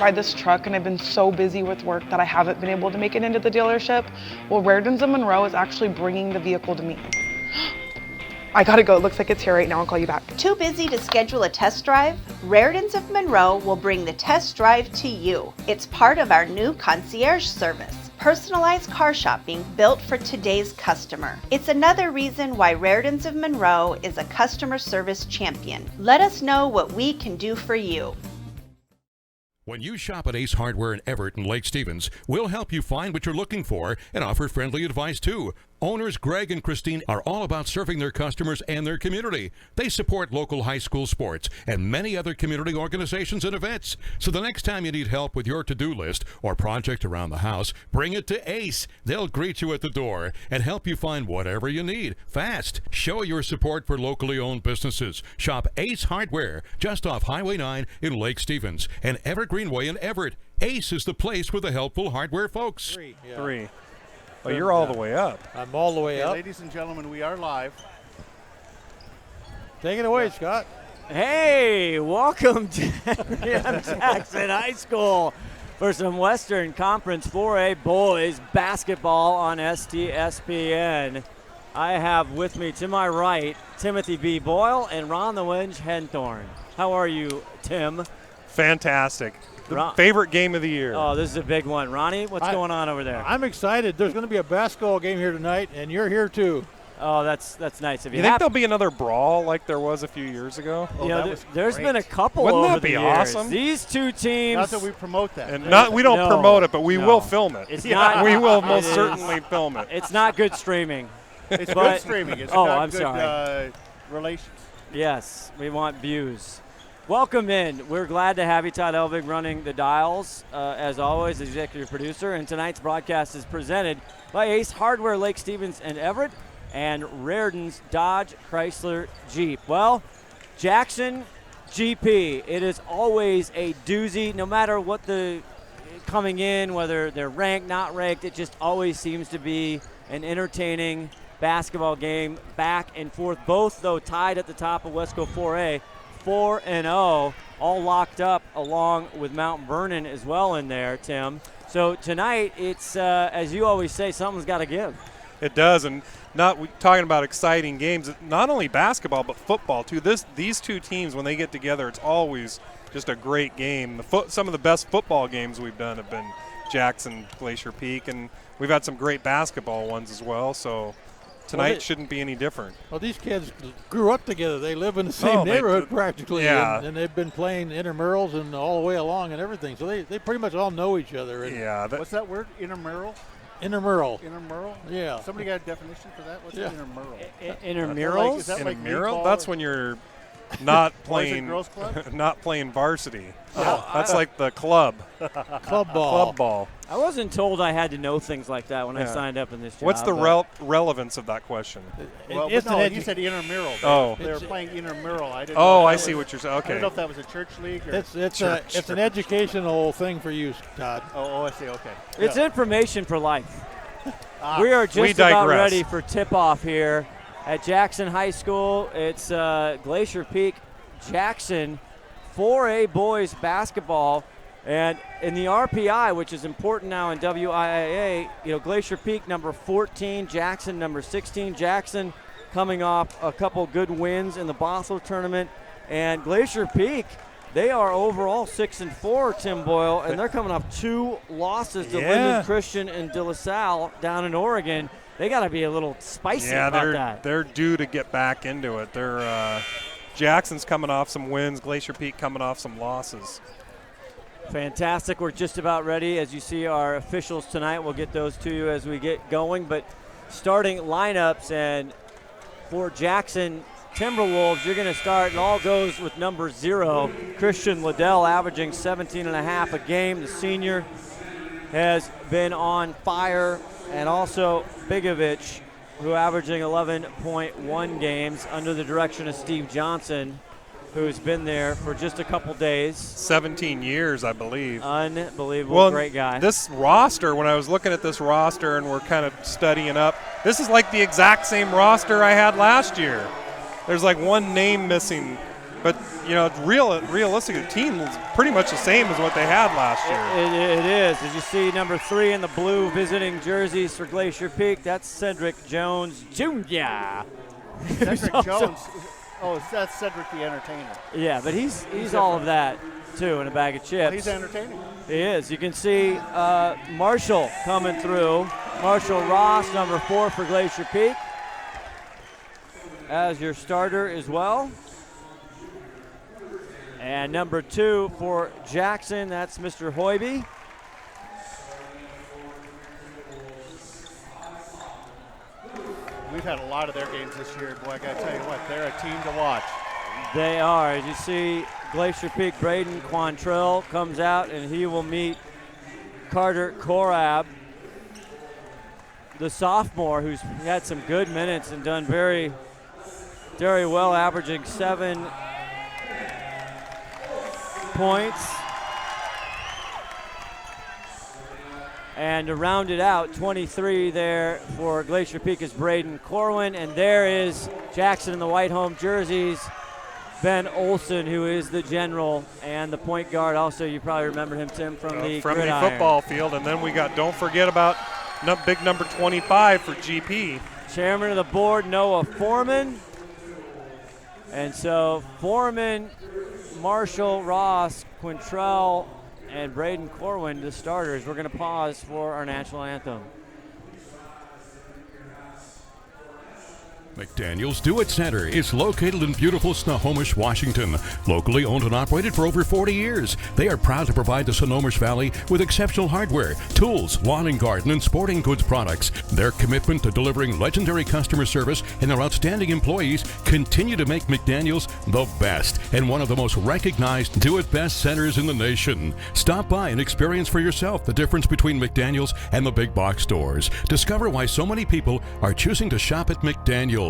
buy this truck and I've been so busy with work that I haven't been able to make it into the dealership. Well, Raritan's of Monroe is actually bringing the vehicle to me. I gotta go. It looks like it's here right now. I'll call you back. Too busy to schedule a test drive? Raritan's of Monroe will bring the test drive to you. It's part of our new concierge service. Personalized car shopping built for today's customer. It's another reason why Raritan's of Monroe is a customer service champion. Let us know what we can do for you. When you shop at Ace Hardware in Everett and Lake Stevens, we'll help you find what you're looking for and offer friendly advice too. Owners Greg and Christine are all about serving their customers and their community. They support local high school sports and many other community organizations and events. So the next time you need help with your to-do list or project around the house, bring it to Ace. They'll greet you at the door and help you find whatever you need fast. Show your support for locally owned businesses. Shop Ace Hardware just off Highway 9 in Lake Stevens and Everett Greenway in Everett. Ace is the place with the helpful hardware folks. Three. Oh, you're all the way up. I'm all the way up. Ladies and gentlemen, we are live. Take it away, Scott. Hey, welcome to Jackson High School for some Western Conference 4A boys basketball on STSPN. I have with me to my right Timothy B. Boyle and Ron the Wedge Henthorn. How are you, Tim? Fantastic. The favorite game of the year. Oh, this is a big one. Ronnie, what's going on over there? I'm excited. There's going to be a basketball game here tonight, and you're here too. Oh, that's nice of you. You think there'll be another brawl like there was a few years ago? You know, there's been a couple Wouldn't over that be the years. awesome? These two teams. Not that we promote that. And we don't promote it, but we will film it. It's not. We will most certainly film it. It's not good streaming. It's good streaming. It's not I'm good sorry. Relations. Yes, we want views. Welcome in. We're glad to have you, Todd Elvig, running the dials, as always, executive producer. And tonight's broadcast is presented by Ace Hardware, Lake Stevens and Everett, and Raritan's Dodge Chrysler Jeep. Well, Jackson GP, it is always a doozy, no matter what the coming in, whether they're ranked, not ranked, it just always seems to be an entertaining basketball game, back and forth, both, though, tied at the top of Wesco 4A. 4-0, all locked up along with Mount Vernon as well in there, Tim. So tonight, it's, as you always say, something's got to give. It does, and talking about exciting games, not only basketball but football too. These two teams, when they get together, it's always just a great game. Some of the best football games we've done have been Jackson, Glacier Peak, and we've had some great basketball ones as well, so tonight shouldn't be any different. Well, these kids grew up together. They live in the same neighborhood practically, and they've been playing intramurals and all the way along and everything. So they pretty much all know each other. Yeah. What's that word? Intramural? Intramural. Intramural? Yeah. Somebody got a definition for that? What's intramural? Intramurals? Is that like intramural? That's when you're not playing Girls Club? not playing varsity. That's like the club. Club ball. Club ball. I wasn't told I had to know things like that when I signed up in this job. What's the relevance of that question? Well, you said intramural. Oh. They were playing intramural. I see what you're saying. Okay. I don't know if that was a church league or it's an educational thing for you, Todd. Oh, I see. Okay. It's information for life. We are just about ready for tip-off here at Jackson High School. It's Glacier Peak, Jackson, 4A boys basketball. And in the RPI, which is important now in WIAA, Glacier Peak number 14, Jackson number 16. Jackson coming off a couple good wins in the Bothell tournament. And Glacier Peak, they are overall 6-4, Tim Boyle, and they're coming off 2 losses to Linden Christian and De La Salle down in Oregon. They got to be a little spicy about that. They're due to get back into it. Jackson's coming off some wins, Glacier Peak coming off some losses. Fantastic. We're just about ready. As you see our officials tonight, we'll get those to you as we get going. But starting lineups, and for Jackson Timberwolves, you're going to start, and all goes with number 0, Christian Liddell, averaging 17.5 a game. The senior has been on fire, and also Bigovich, who averaging 11.1 games under the direction of Steve Johnson, who's been there for just a couple days. 17 years, I believe. Unbelievable, great guy. This roster, when I was looking at this roster and we're kind of studying up, this is like the exact same roster I had last year. There's like one name missing But, realistically, the team is pretty much the same as what they had last year. It is. As you see, number 3 in the blue visiting jerseys for Glacier Peak, that's Cedric Jones Jr. Cedric Jones. Oh, that's Cedric the Entertainer. Yeah, but he's all of that, too, in a bag of chips. Well, he's entertaining. He is. You can see Marshall coming through. Marshall Ross, number 4 for Glacier Peak, as your starter as well. And number 2 for Jackson, that's Mr. Hoiby. We've had a lot of their games this year. Boy, I got to tell you what, they're a team to watch. They are. As you see, Glacier Peak, Braden Quantrill comes out, and he will meet Carter Korab, the sophomore, who's had some good minutes and done very, very well, averaging 7 points. And to round it out, 23 there for Glacier Peak is Braden Corwin. And there is Jackson in the white home jerseys, Ben Olson, who is the general and the point guard. Also, you probably remember him, Tim, from the football field. And then we got, don't forget about big number 25 for GP. Chairman of the board, Noah Foreman. And so Foreman, Marshall, Ross, Quintrell, and Braden Corwin, the starters. We're going to pause for our national anthem. McDaniel's Do It Center is located in beautiful Snohomish, Washington. Locally owned and operated for over 40 years, they are proud to provide the Snohomish Valley with exceptional hardware, tools, lawn and garden, and sporting goods products. Their commitment to delivering legendary customer service and their outstanding employees continue to make McDaniel's the best and one of the most recognized Do It Best centers in the nation. Stop by and experience for yourself the difference between McDaniel's and the big box stores. Discover why so many people are choosing to shop at McDaniel's.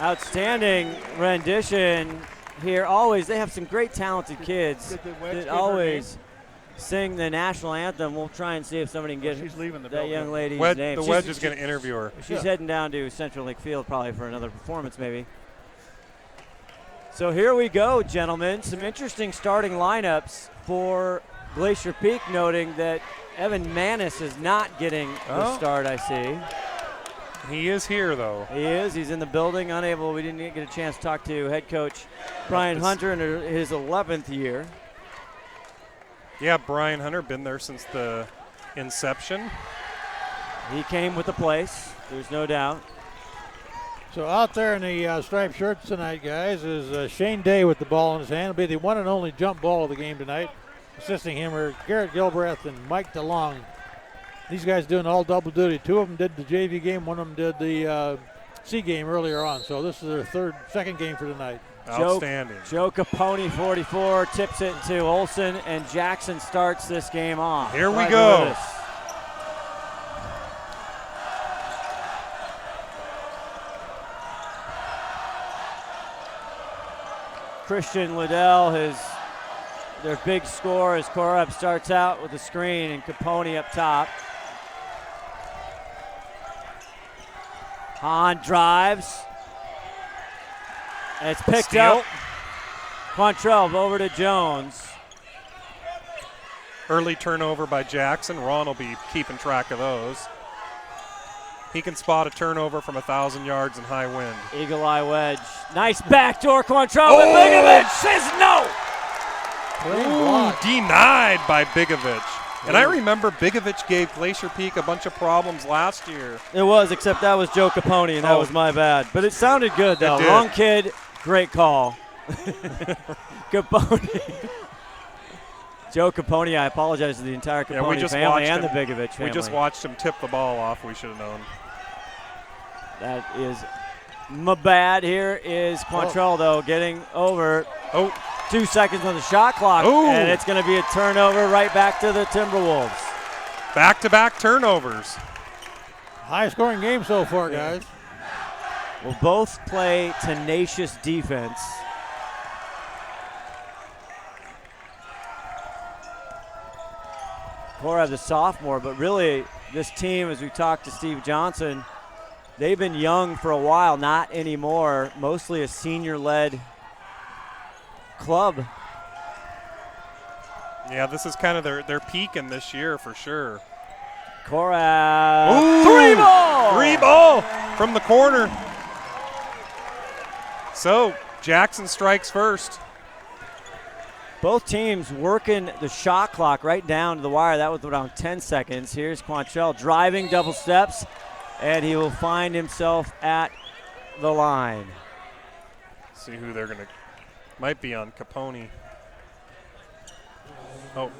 Outstanding rendition here. Always, they have some great talented kids that always sing the national anthem. We'll try and see if somebody can get that young lady's name. The Wedge is going to interview her. She's heading down to Central Lake Field probably for another performance maybe. So here we go, gentlemen. Some interesting starting lineups for Glacier Peak, noting that Evan Manis is not getting the start, I see. He is here, though. He is. He's in the building, unable. We didn't get a chance to talk to head coach Brian Hunter in his 11th year. Yeah, Brian Hunter, been there since the inception. He came with the place, there's no doubt. So out there in the striped shirts tonight, guys, is Shane Day with the ball in his hand. It'll be the one and only jump ball of the game tonight. Assisting him are Garrett Gilbreth and Mike DeLong. These guys doing all double duty. 2 of them did the JV game, 1 of them did the C game earlier on. So this is their second game for tonight. Outstanding. Joe Capone, 44, tips it to Olson, and Jackson starts this game off. Here we go. Christian Liddell, their big score as Korab starts out with a screen and Capone up top. Hahn drives. And it's picked up. Quantrill over to Jones. Early turnover by Jackson. Ron will be keeping track of those. He can spot a turnover from 1,000 yards in high wind. Eagle eye wedge. Nice backdoor. Quantrill, but Ligovic says no. Clean Ooh, block. denied by Bigovich. And I remember Bigovich gave Glacier Peak a bunch of problems last year. It was, except that was Joe Capone, and that was my bad. But it sounded good, though. It did. Wrong kid, great call. Capone. Joe Capone, I apologize to the entire Capone family and the Bigovich family. We just watched him tip the ball off. We should have known. That is my bad. Here is Quantrell, though, getting over. 2 seconds on the shot clock, and it's going to be a turnover right back to the Timberwolves. Back-to-back turnovers. High-scoring game so far, guys. Will both play tenacious defense. Korab, the sophomore, but really this team, as we talked to Steve Johnson, they've been young for a while, not anymore, mostly a senior-led club. Yeah, this is kind of their peak in this year for sure. Korab. Three ball from the corner. So Jackson strikes first. Both teams working the shot clock right down to the wire. That was around 10 seconds. Here's Quantrell driving double steps, and he will find himself at the line. See who they're going to. Might be on Capone. Oh.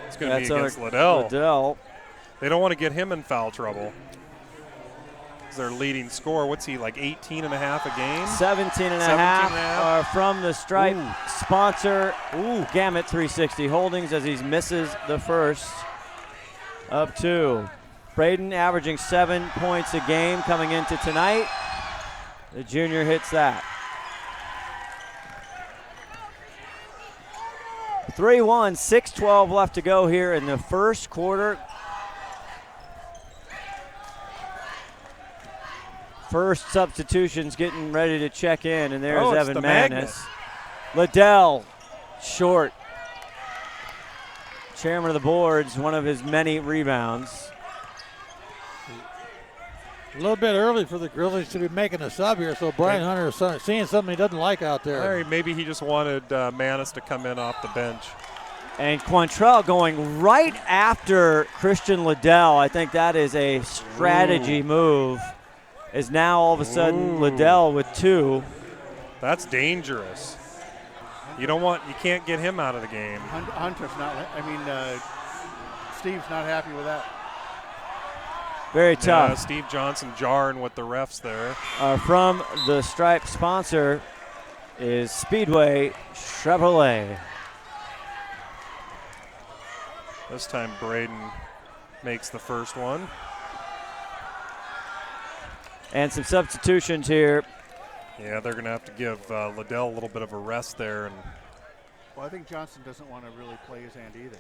It's going to be against Liddell. They don't want to get him in foul trouble. He's their leading scorer. What's he, like 18 and a half a game? 17 and a half from the Stripe sponsor, Gamut 360 Holdings, as he misses the first of two. Braden averaging 7 points a game coming into tonight. The junior hits that. 3-1, 6:12 left to go here in the first quarter. First substitutions getting ready to check in, and there's Evan Madness. Liddell, short. Chairman of the boards, one of his many rebounds. A little bit early for the Grizzlies to be making a sub here, so Brian Hunter is seeing something he doesn't like out there. Maybe he just wanted Manis to come in off the bench. And Quantrell going right after Christian Liddell. I think that is a strategy move. Is now all of a sudden Liddell with two. That's dangerous. You can't get him out of the game. Hunter's not, Steve's not happy with that. Very tough. Steve Johnson jarring with the refs there. From the Stripe sponsor is Speedway Chevrolet. This time Braden makes the first one. And some substitutions here. Yeah, they're going to have to give Liddell a little bit of a rest there. Well, I think Johnson doesn't want to really play his hand either.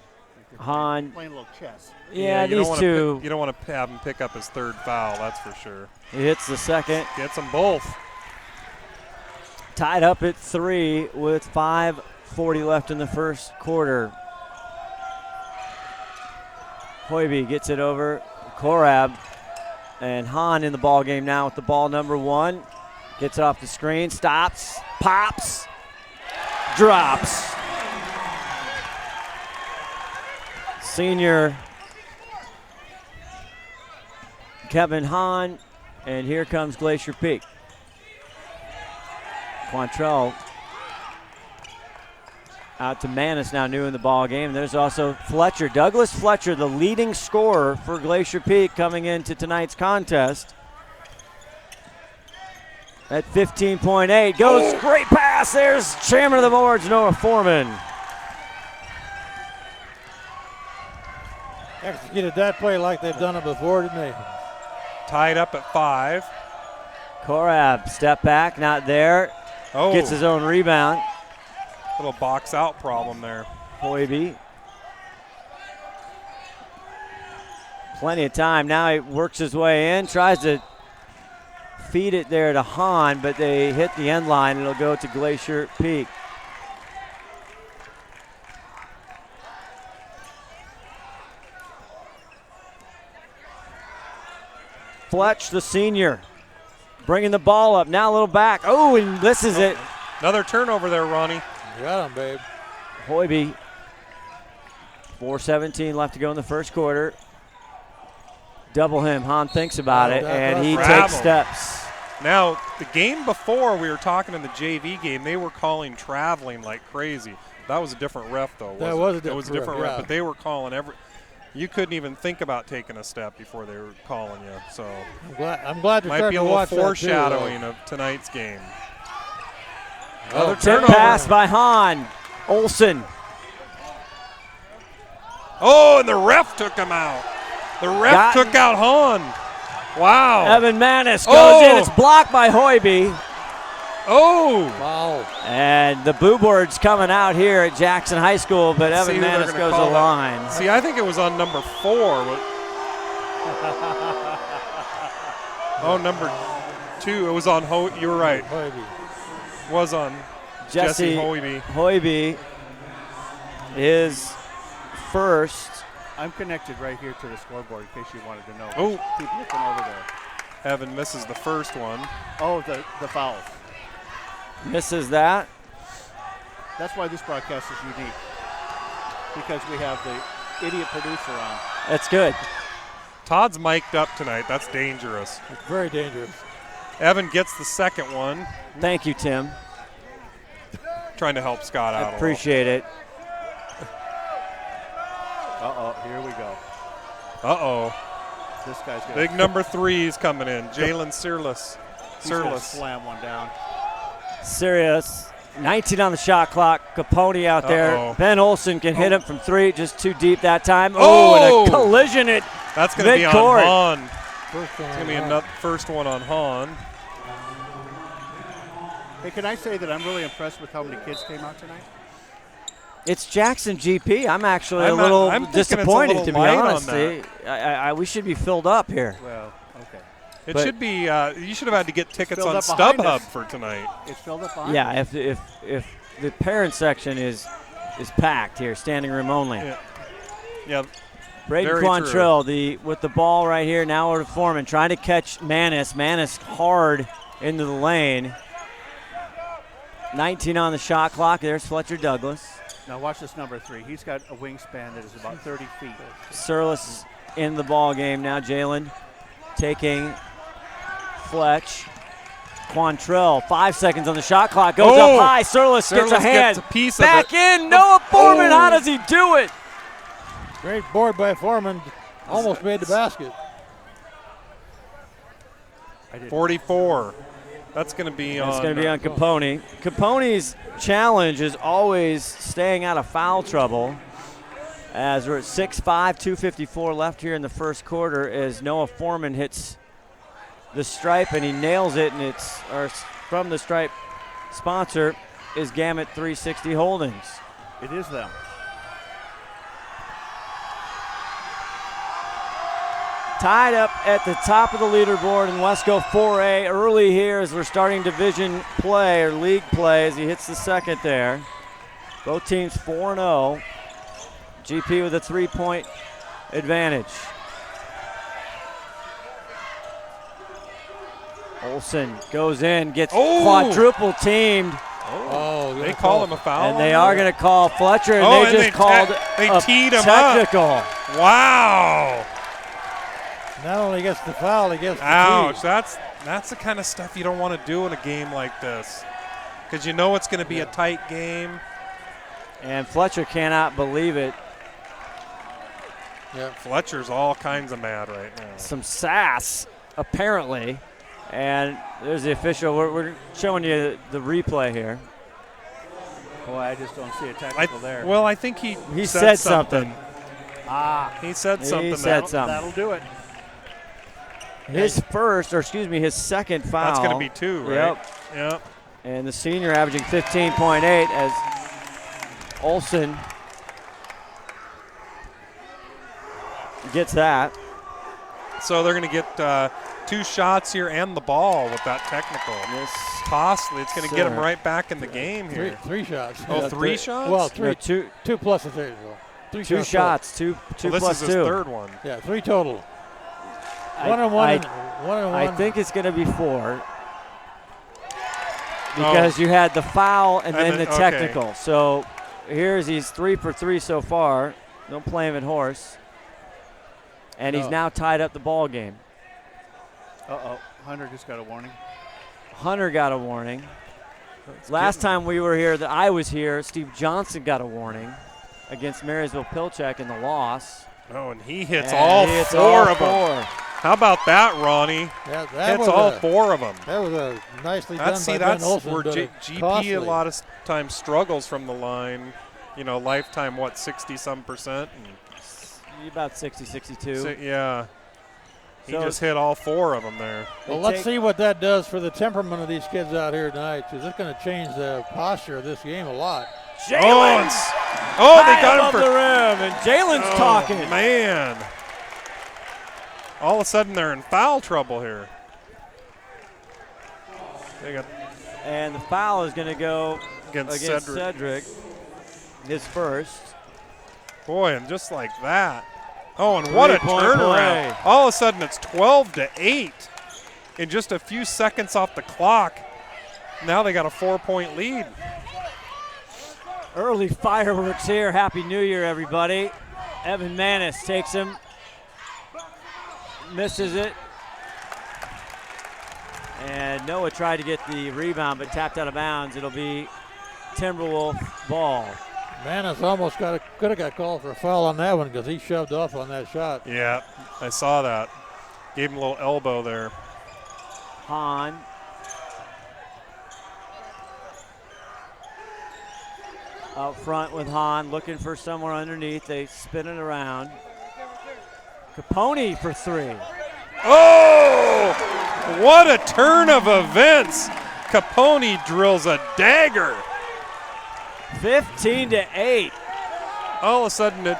Hahn playing a little chess. Yeah, these two. You don't want to have him pick up his third foul, that's for sure. He hits the second. Gets them both. Tied up at 3 with 5:40 left in the first quarter. Hoiby gets it over. Korab and Hahn in the ball game now with the ball number 1. Gets it off the screen, stops, pops, drops. Senior Kevin Hahn, and here comes Glacier Peak. Quantrell out to Manis now new in the ball game. There's also Fletcher, Douglas Fletcher, the leading scorer for Glacier Peak coming into tonight's contest. At 15.8, goes great pass. There's chairman of the boards, Noah Foreman. Executed that play like they've done it before, didn't they? Tied up at 5. Korab, step back, not there. Gets his own rebound. Little box out problem there. Hoiby. Plenty of time. Now he works his way in, tries to feed it there to Hahn, but they hit the end line. It'll go to Glacier Peak. Fletch, the senior, bringing the ball up. Now a little back. Oh, and this is it. Another turnover there, Ronnie. Got him, babe. Hoiby, 4:17 left to go in the first quarter. Double him. Hahn thinks about it, and he takes steps. Now, the game before, we were talking in the JV game, they were calling traveling like crazy. That was a different ref, though. That was a different ref, yeah. but they were calling you couldn't even think about taking a step before they were calling you. So I'm glad you're might be a little foreshadowing too, of tonight's game. Another tip pass by Hahn. Ohsman. Oh, and the ref took him out. The ref took out Hahn. Wow. Evan Manis goes in. It's blocked by Hoiby. Oh. Wow. And the boo board's coming out here at Jackson High School, but Evan Manis goes the line. See, I think it was on number 4. Oh, number 2. It was on you were right. Hoiby. Was on Jesse Hoiby. Hoiby is first. I'm connected right here to the scoreboard in case you wanted to know. Oh. Keep looking over there. Evan misses the first one. Oh, the fouls. Misses that. That's why this broadcast is unique, because we have the idiot producer on. That's good. Todd's mic'd up tonight. That's dangerous. It's very dangerous. Evan gets the second one. Thank you, Tim. Trying to help Scott out. I appreciate it. Uh-oh, here we go. Uh-oh. This guy's going Big number 3 is coming in. Jalen Sirlis. Slam one down. Serious. 19 on the shot clock. Capone out there. Ben Ohsman can hit him from 3, just too deep that time. And a collision at That's going to be on Hahn. It's going to be another first one on Hahn. Hey, can I say that I'm really impressed with how many kids came out tonight? It's Jackson GP. I'm actually a little disappointed, to be honest. We should be filled up here. Well, okay. It should be. You should have had to get tickets on StubHub for tonight. It's filled up behind. Yeah, if the parent section is packed here, standing room only. Yeah. Braden Quantrill with the ball right here. Now over to Foreman, trying to catch Manis. Manis hard into the lane. 19 on the shot clock. There's Fletcher Douglas. Now watch this number 3. He's got a wingspan that is about 30 feet. Sirlis is in the ball game now. Jalen taking Fletch. Quantrill, 5 seconds on the shot clock. Goes up high. Sirlis gets a hand. Gets a piece back of it. in. Noah Foreman. How does he do it? Great board by Foreman. Almost made the basket. 44. That's going to be on. It's going to be on Capone. Capone's challenge is always staying out of foul trouble. As we're at 6-5, 2:54 left here in the first quarter, as Noah Foreman hits the stripe and he nails it, and it's from the stripe sponsor is Gamut 360 Holdings. It is them. Tied up at the top of the leaderboard in Wesco 4A early here as we're starting division play or league play as he hits the second there. Both teams 4-0. GP with a 3-point advantage. Olsen goes in, gets quadruple teamed. They call him a foul. And they are going to call Fletcher, and they just called they teed him technical. Up. Wow. Not only gets the foul, he gets the ouch. tee. That's the kind of stuff you don't want to do in a game like this, because you know it's going to be a tight game. And Fletcher cannot believe it. Yeah, Fletcher's all kinds of mad right now. Some sass, apparently. And there's the official. We're showing you the replay here. Boy, I just don't see a technical there. Well, I think he said something. He said something. He said something. That'll do it. His his second foul. That's going to be 2, right? Yep. And the senior averaging 15.8 as Olsen gets that. So they're going to get 2 shots here and the ball with that technical. Costly. It's going to get them right back in the game here. Three shots. Oh, 3 shots? Well, two plus a third. Two shots. Two this plus is his 2. third one. Yeah, 3 total. One and one. I think it's going to be 4 because you had the foul and then the technical. So here's he's 3 for 3 so far. Don't play him at horse. And he's now tied up the ball game. Uh-oh, Hunter just got a warning. Hunter got a warning. Last time we were here, that I was here, Steve Johnson got a warning against Marysville Pilchuck in the loss. Oh, and he hits all four of them. How about that, Ronnie? Yeah, that hits all 4 of them. That was a nicely done by Ben That's Ohsman, where but GP costly. a lot of times struggles from the line. You know, lifetime, 60-some%? About 60, 62. Yeah. He So just hit all 4 of them there. Well, let's see what that does for the temperament of these kids out here tonight, because it's going to change the posture of this game a lot. Jalen's they got him for the rim, and Jalen's talking. Man. All of a sudden, they're in foul trouble here. And the foul is going to go against Cedric. His first. Boy, and just like that. Oh, and what a Three-point turnaround. play. All of a sudden, it's 12-8 in just a few seconds off the clock. Now they got a 4-point lead. Early fireworks here. Happy New Year, everybody. Evan Manis takes him. Misses it. And Noah tried to get the rebound, but tapped out of bounds. It'll be Timberwolf ball. Manis almost could have got called for a foul on that one because he shoved off on that shot. Yeah, I saw that. Gave him a little elbow there. Hahn. Out front with Hahn, looking for somewhere underneath. They spin it around. Capone for 3. Oh, what a turn of events. Capone drills a dagger. 15-8. All of a sudden,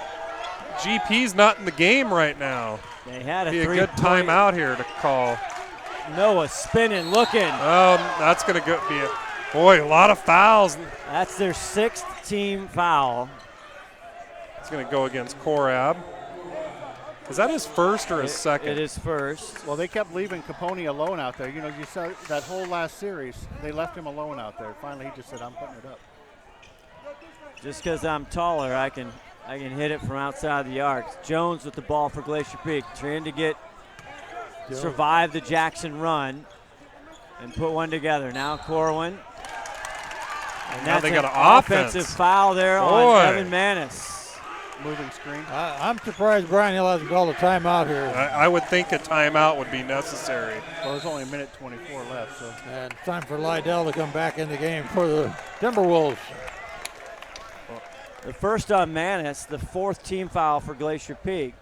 GP's not in the game right now. They had Be a good timeout here to call. Noah spinning, looking. That's going to be a lot of fouls. That's their 6th team foul. It's going to go against Korab. Is that his first or his second? It is first. Well, they kept leaving Capone alone out there. You know, you saw that whole last series, they left him alone out there. Finally, he just said, I'm putting it up. Just because I'm taller, I can hit it from outside the arc. Jones with the ball for Glacier Peak, trying to survive the Jackson run and put one together. Now Corwin. And now that's they got an an offensive foul there on Evan Manis. Moving screen. I'm surprised Brian Hill hasn't called a timeout here. I would think a timeout would be necessary. Well, there's only a minute 24 left. So. And time for Lydell to come back in the game for the Timberwolves. The first on Manis, the 4th team foul for Glacier Peak.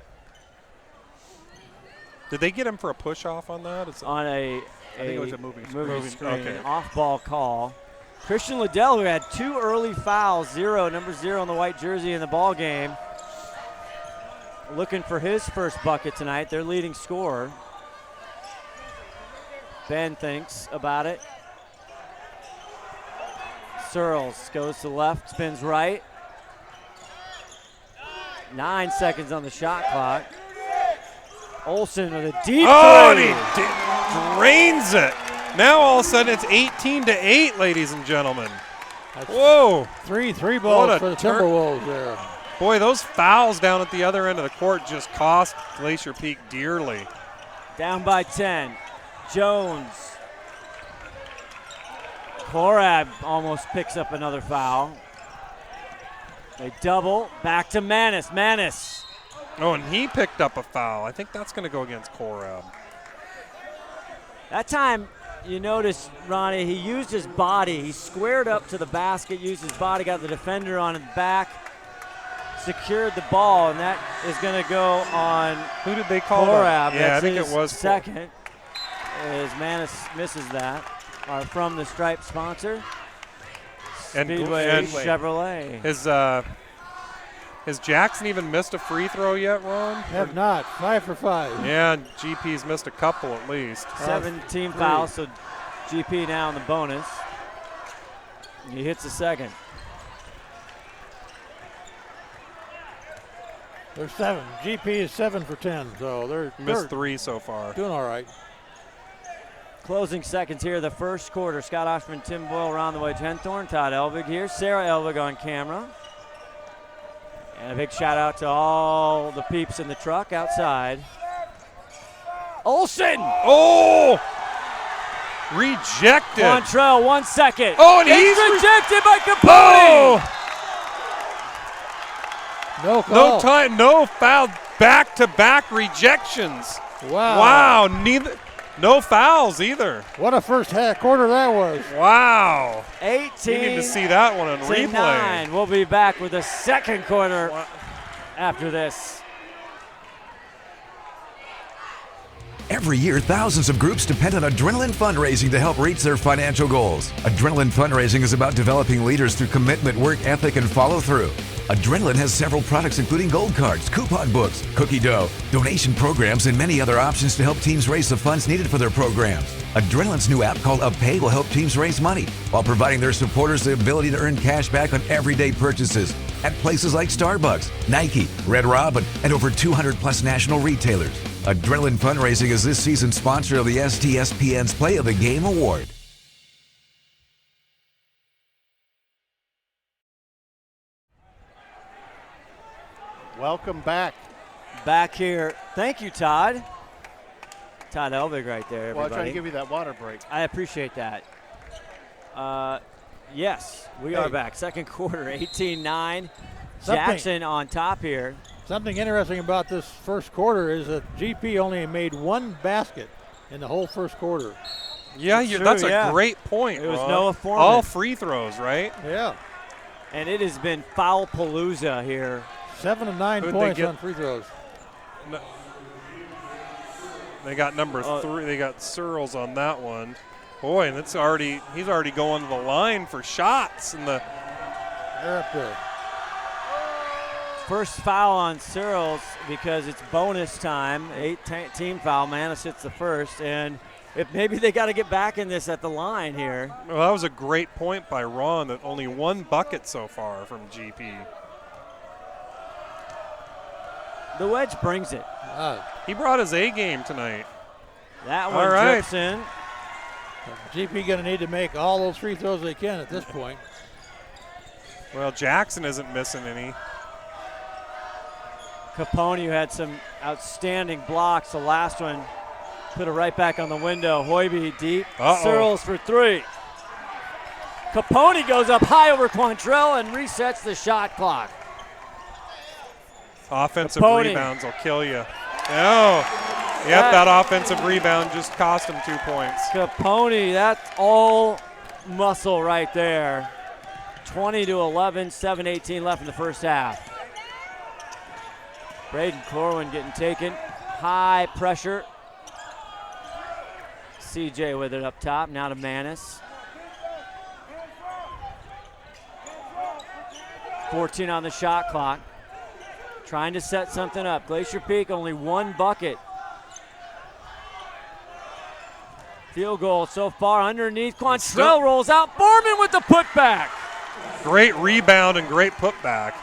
Did they get him for a push-off on that? On I think it was a moving screen. Okay. Off-ball call. Christian Liddell, who had 2 early fouls, number 0 in the white jersey in the ball game, looking for his first bucket tonight, their leading scorer. Ben thinks about it. Searles goes to left, spins right. 9 seconds on the shot clock. Olsen with a deep three. And he drains it. Now all of a sudden it's 18-8, ladies and gentlemen. Whoa. Three balls What a for the Timberwolves there. Boy, those fouls down at the other end of the court just cost Glacier Peak dearly. Down by 10. Jones. Korab almost picks up another foul. They double. Back to Manis. Manis. Oh, and he picked up a foul. I think that's going to go against Korab. That time, you notice, Ronnie, he used his body. He squared up to the basket, used his body, got the defender on his back, secured the ball, and that is going to go on Who did they call Korab. Yeah, That's I think it his was second. As Manis misses that. Are from the Stripe sponsor, Speedway Chevrolet. Has Jackson even missed a free throw yet, Ron? Have not. 5 for 5. Yeah, GP's missed a couple at least. 17 fouls, so GP now in the bonus. He hits the second. They're 7. GP is 7 for 10, so they're missed 3 so far. Doing all right. Closing seconds here, the first quarter. Scott Ohsman, Tim Boyle around the wedge. Henthorn, Todd Elvig here. Sarah Elvig on camera. And a big shout out to all the peeps in the truck outside. Ohsman! Oh! Rejected. Quantrell, 1 second. Oh, and it's he's rejected by Capone. Oh! No call. No time, no foul. Back-to-back rejections. Wow. Neither. No fouls either. What a first quarter that was. Wow. 18 You need to see that one on to replay. 9. We'll be back with the second quarter after this. Every year, thousands of groups depend on Adrenaline Fundraising to help reach their financial goals. Adrenaline Fundraising is about developing leaders through commitment, work ethic, and follow-through. Adrenaline has several products including gold cards, coupon books, cookie dough, donation programs, and many other options to help teams raise the funds needed for their programs. Adrenaline's new app called UpPay will help teams raise money while providing their supporters the ability to earn cash back on everyday purchases at places like Starbucks, Nike, Red Robin, and over 200 plus national retailers. Adrenaline Fundraising is this season's sponsor of the STSPN's Play of the Game Award. Welcome back. Back here. Thank you, Todd. Todd Elvig right there, everybody. Well, I tried to give you that water break. I appreciate that. Yes, we are back. Second quarter, 18-9. Jackson on top here. Something interesting about this first quarter is that GP only made one basket in the whole first quarter. Yeah, that's a great point. It was Ron. Noah Foreman. All free throws, right? Yeah. And it has been foul palooza here. 7 of 9 points on free throws. No, they got number 3. They got Searles on that one. Boy, and he's already going to the line for shots. They're up there. First foul on Searles because it's bonus time. 8-team foul. Manis hits the first, and if maybe they got to get back in this at the line here. Well, that was a great point by Ron. That only one bucket so far from GP. The Wedge brings it. He brought his A game tonight. That one drips in. GP going to need to make all those free throws they can at this point. Well, Jackson isn't missing any. Capone had some outstanding blocks. The last one put it right back on the window. Hoiby deep. Searles for 3. Capone goes up high over Quantrell and resets the shot clock. Offensive rebounds will kill you. Oh, yep, that offensive rebound just cost him 2 points. Capone, that's all muscle right there. 20-11, 7:18 left in the first half. Braden Corwin getting taken. High pressure. CJ with it up top, now to Manis. 14 on the shot clock. Trying to set something up. Glacier Peak only one bucket. Field goal so far underneath. Quantrell rolls out. Foreman with the putback. Great rebound and great putback.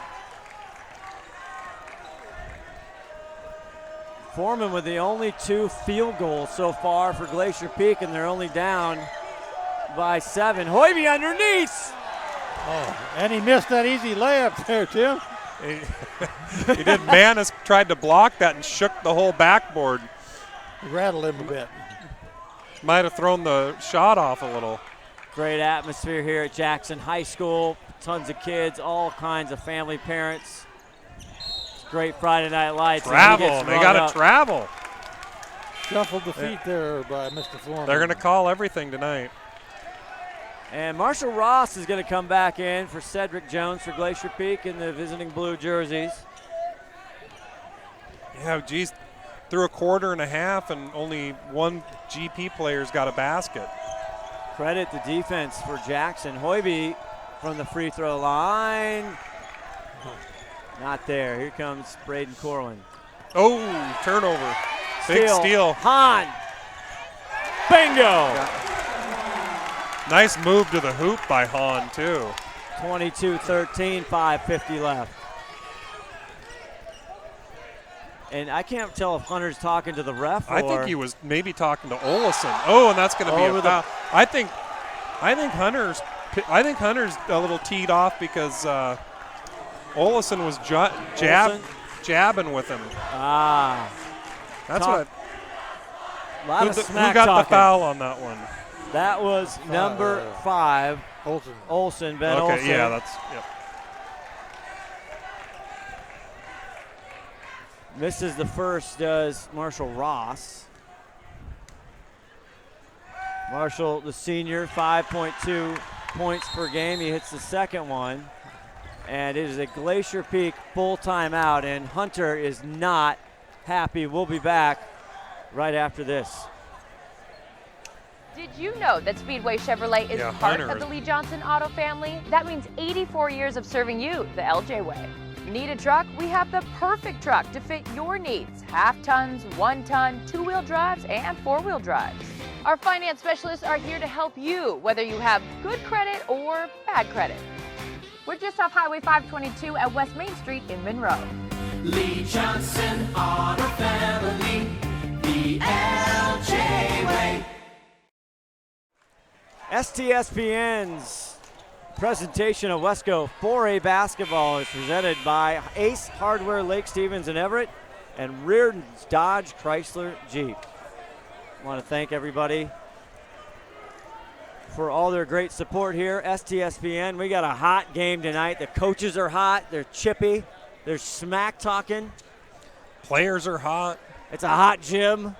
Foreman with the only 2 field goals so far for Glacier Peak, and they're only down by 7. Hoiby underneath. Oh, and he missed that easy layup there, Tim. He did. Manis tried to block that and shook the whole backboard. Rattled him a bit. Might have thrown the shot off a little. Great atmosphere here at Jackson High School. Tons of kids, all kinds of family, parents. It's great Friday Night Lights. Travel. They got to travel. Shuffled the feet there by Mr. Foreman. They're going to call everything tonight. And Marshall Ross is going to come back in for Cedric Jones for Glacier Peak in the visiting blue jerseys. Yeah, geez, through a quarter and a half and only one GP player's got a basket. Credit the defense for Jackson. Hoiby from the free throw line. Not there. Here comes Braden Corwin. Oh, turnover. Big steal. Hahn. Bingo. Nice move to the hoop by Hahn, too. 22-13, 5:50 left. And I can't tell if Hunter's talking to the ref or I think he was maybe talking to Ohsman. Oh, and that's going to be a foul. I think Hunter's a little teed off because Olsson was jabbing with him. Ah. That's Talk. what. A lot of Who smack got talking. the foul on that one? That was number 5. Olsson. Ben Okay, Olsson. yeah, that's. Yep. Misses the first, does Marshall Ross. Marshall, the senior, 5.2 points per game. He hits the second one. And it is a Glacier Peak full timeout, and Hunter is not happy. We'll be back right after this. Did you know that Speedway Chevrolet is part Hunter. of the Lee Johnson Auto family? That means 84 years of serving you the LJ way. Need a truck? We have the perfect truck to fit your needs. Half tons, 1 ton, 2-wheel drives, and 4-wheel drives. Our finance specialists are here to help you, whether you have good credit or bad credit. We're just off Highway 522 at West Main Street in Monroe. Lee Johnson Auto Family, the LJ way. STSPN's presentation of Wesco 4A basketball is presented by Ace Hardware, Lake Stevens and Everett, and Reardon's Dodge Chrysler Jeep. I want to thank everybody for all their great support here. STSPN, we got a hot game tonight. The coaches are hot. They're chippy. They're smack talking. Players are hot. It's a hot gym.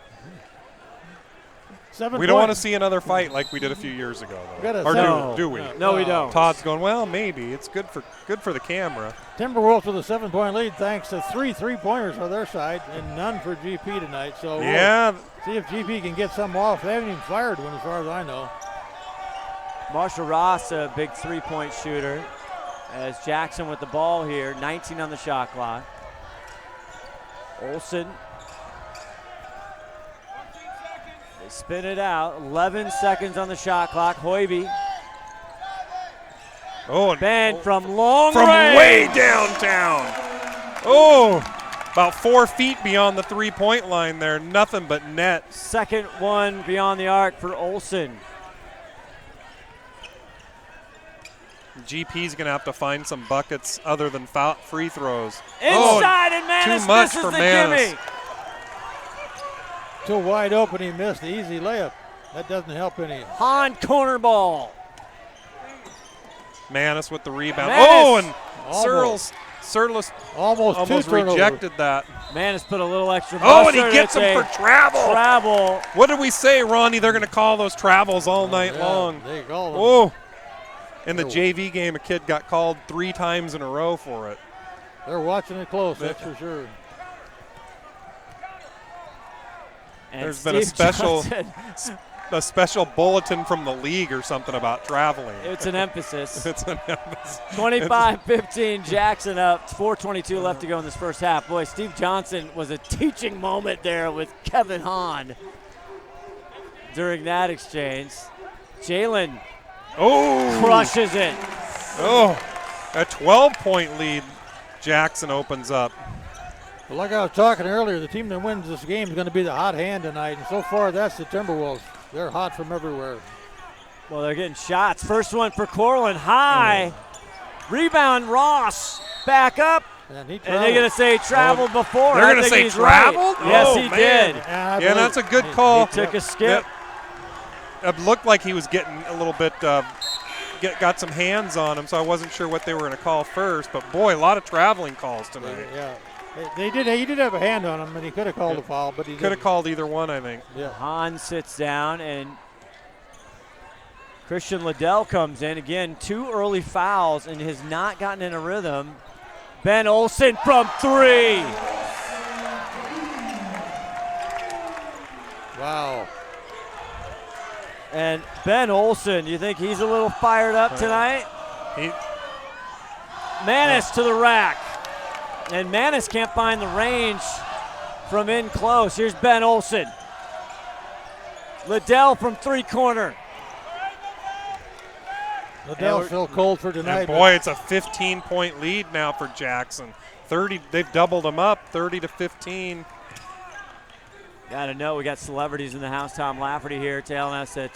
We don't want to see another fight like we did a few years ago, though. Or do we? No, we don't. Todd's going, well, maybe. It's good for the camera. Timberwolves with a 7-point lead thanks to 3 3-pointers for their side and none for GP tonight. So yeah, we'll see if GP can get some off. They haven't even fired one as far as I know. Marshall Ross, a big 3-point shooter, as Jackson with the ball here, 19 on the shot clock. Olsson. They spin it out, 11 seconds on the shot clock. Hoiby. Oh, and Ben from long from range. way downtown. Oh, about 4 feet beyond the 3-point line there. Nothing but net. Second one beyond the arc for Olsson. GP's going to have to find some buckets other than free throws. Inside, and Manis too much misses for the Manis. gimme. Too wide open, he missed the easy layup. That doesn't help any. Hahn corner ball. Manis with the rebound. Manis. Oh, and Searles almost rejected that. Manis put a little extra Oh, and he mustard. gets It's him a for travel. Travel. What did we say, Ronnie? They're going to call those travels all night long. They call them. Oh, in the JV game, a kid got called 3 times in a row for it. They're watching it close, that's for sure. And There's been a special bulletin from the league or something about traveling. It's an emphasis. It's an emphasis. 25-15, Jackson up. 4:22 left to go in this first half. Boy, Steve Johnson was a teaching moment there with Kevin Hahn during that exchange. Jalen crushes it. Oh, a 12-point lead. Jackson opens up. Well, like I was talking earlier, the team that wins this game is going to be the hot hand tonight, and so far that's the Timberwolves. They're hot from everywhere. Well, they're getting shots. First one for Corlin, high. Rebound, Ross, back up. And they're going to say traveled before. They're going to say traveled? Right. Yes, he man. did. Yeah, that's a good call. He took a skip. It looked like he was getting a little bit, got some hands on him, so I wasn't sure what they were going to call first. But, boy, a lot of traveling calls tonight. Yeah. He did have a hand on him, and he could have called a foul, but he could have called either one, I think. Yeah. Hahn sits down, and Christian Liddell comes in. Again, 2 early fouls, and has not gotten in a rhythm. Ben Olsson from 3. Wow. And Ben Olsson, you think he's a little fired up tonight? Manis to the rack. And Manis can't find the range from in close. Here's Ben Olsson. Liddell from 3-corner. Liddell's still cold for tonight. And boy, it's a 15-point lead now for Jackson. 30, they've doubled them up, 30-15. Got to know we got celebrities in the house. Tom Lafferty here telling us that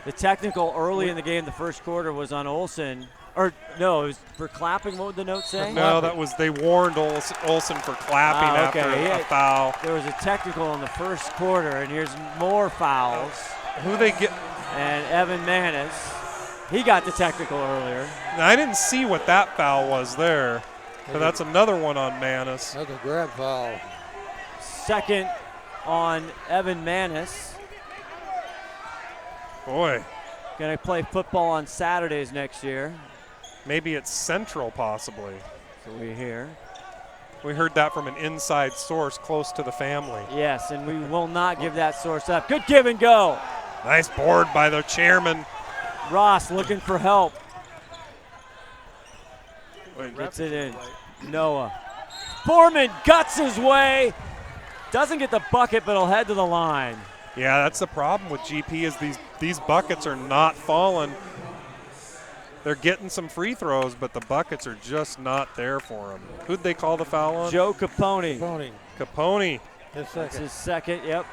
the technical early in the game, the first quarter, was on Olsson. Or no, it was for clapping. What would the note say? No, that was they warned Olsson for clapping after a foul. There was a technical in the first quarter, and here's more fouls. Who they get? And Evan Manis, he got the technical earlier. Now, I didn't see what that foul was there, but that's another one on Manis. That's a grab foul. Second on Evan Manis. Boy. Going to play football on Saturdays next year. Maybe it's Central, possibly. So we hear. We heard that from an inside source close to the family. Yes, and we will not give that source up. Good give and go. Nice board by the chairman. Ross looking for help. Gets it in. Noah. Foreman guts his way. Doesn't get the bucket, but he'll head to the line. Yeah, that's the problem with GP is these buckets are not falling. They're getting some free throws, but the buckets are just not there for them. Who'd they call the foul on? Joe Capone. Capone. That's his second, yep.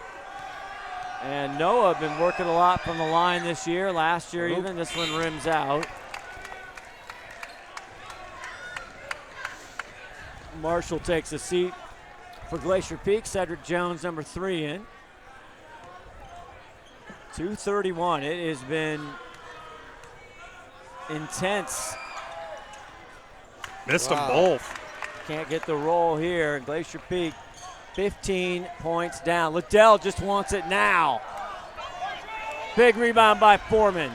And Noah been working a lot from the line this year. Last year even. This one rims out. Marshall takes a seat for Glacier Peak. Cedric Jones, number 3 in. 2:31. It has been intense. Missed them both. Can't get the roll here. Glacier Peak 15 points down. Liddell just wants it now. Big rebound by Foreman.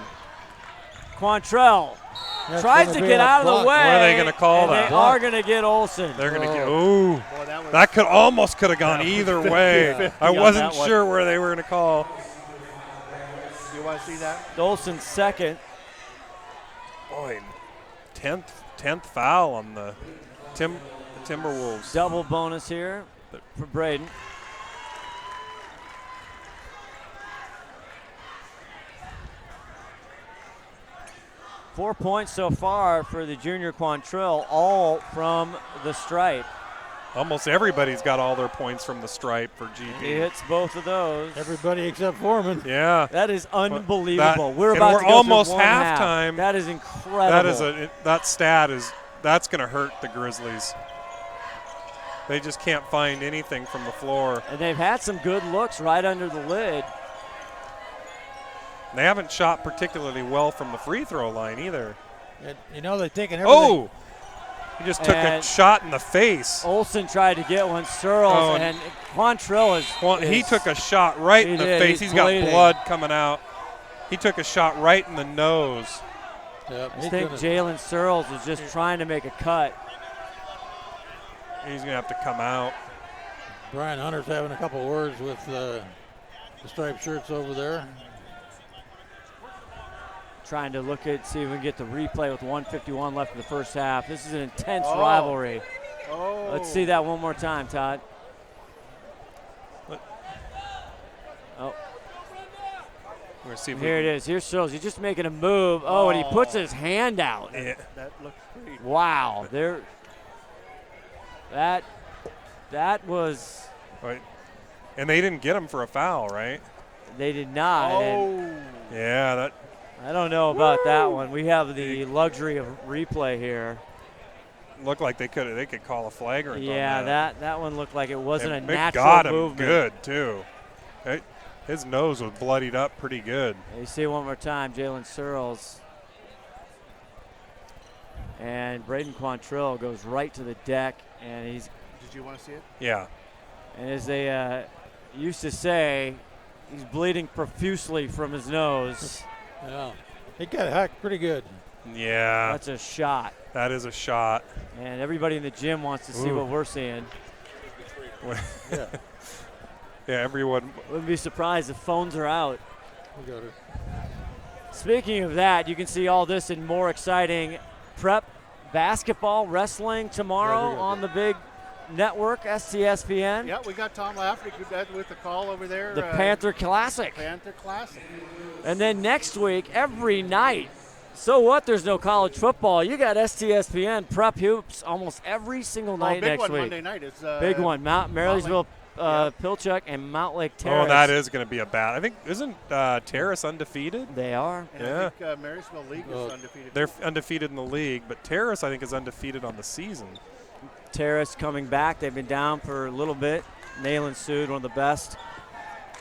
Quantrell tries to get out of the way. Where are they going to call that? They are going to get Olsson. They're going to get, ooh. That could almost could have gone either way. I wasn't sure where they were going to call. You want to see that? Olsson's second. Boy, 10th foul on the Timberwolves. Double bonus here for Braden. Four points so far for the junior Quantrill, all from the stripe. Almost everybody's got all their points from the stripe for GP. He hits both of those. Everybody except Foreman. Yeah. That is unbelievable. We're almost halftime. That is incredible. That stat that's going to hurt the Grizzlies. They just can't find anything from the floor. And they've had some good looks right under the lid. They haven't shot particularly well from the free throw line either. And, they're taking everything. Oh! He just took a shot in the face. Olsson tried to get one. Searles and Quantrill he took a shot right in the face. He's got blood coming out. He took a shot right in the nose. Yep, I think Jalen Searles is just trying to make a cut. He's going to have to come out. Brian Hunter's having a couple words with the striped shirts over there. Trying to see if we can get the replay with 1:51 left in the first half. This is an intense rivalry. Let's see that one more time, Todd. We're see if Here it is. Here's Searles. He's just making a move. And he puts his hand out. Yeah. That looks pretty. Wow. That was. Right. And they didn't get him for a foul, right? They did not. Yeah, I don't know about that one. We have the luxury of replay here. Looked like they could call a flagrant. Yeah, on that. that one looked like it wasn't a natural got him movement. Good too. His nose was bloodied up pretty good. You see it one more time, Jalen Searles. And Braden Quantrill goes right to the deck, and he's. Did you want to see it? Yeah. And as they used to say, he's bleeding profusely from his nose. Yeah, he got hacked pretty good. Yeah. That's a shot. That is a shot. And everybody in the gym wants to see what we're seeing. Yeah. Yeah, everyone. Wouldn't be surprised if phones are out. We got it. Speaking of that, you can see all this and more exciting prep basketball, wrestling tomorrow on the big network, STSPN. Yeah, we got Tom Lafferty with the call over there. The Panther Classic. Panther Classic. And then next week, every night, so what? There's no college football. You got STSPN prep hoops almost every single night big next one week. Monday night. It's big one. Marysville Pilchuck and Mount Lake Terrace. Oh, that is going to be a bad. I think, isn't Terrace undefeated? They are. And I think Marysville League is undefeated. They're undefeated in the league, but Terrace, I think, is undefeated on the season. Terrace coming back. They've been down for a little bit. Nayland Sood, one of the best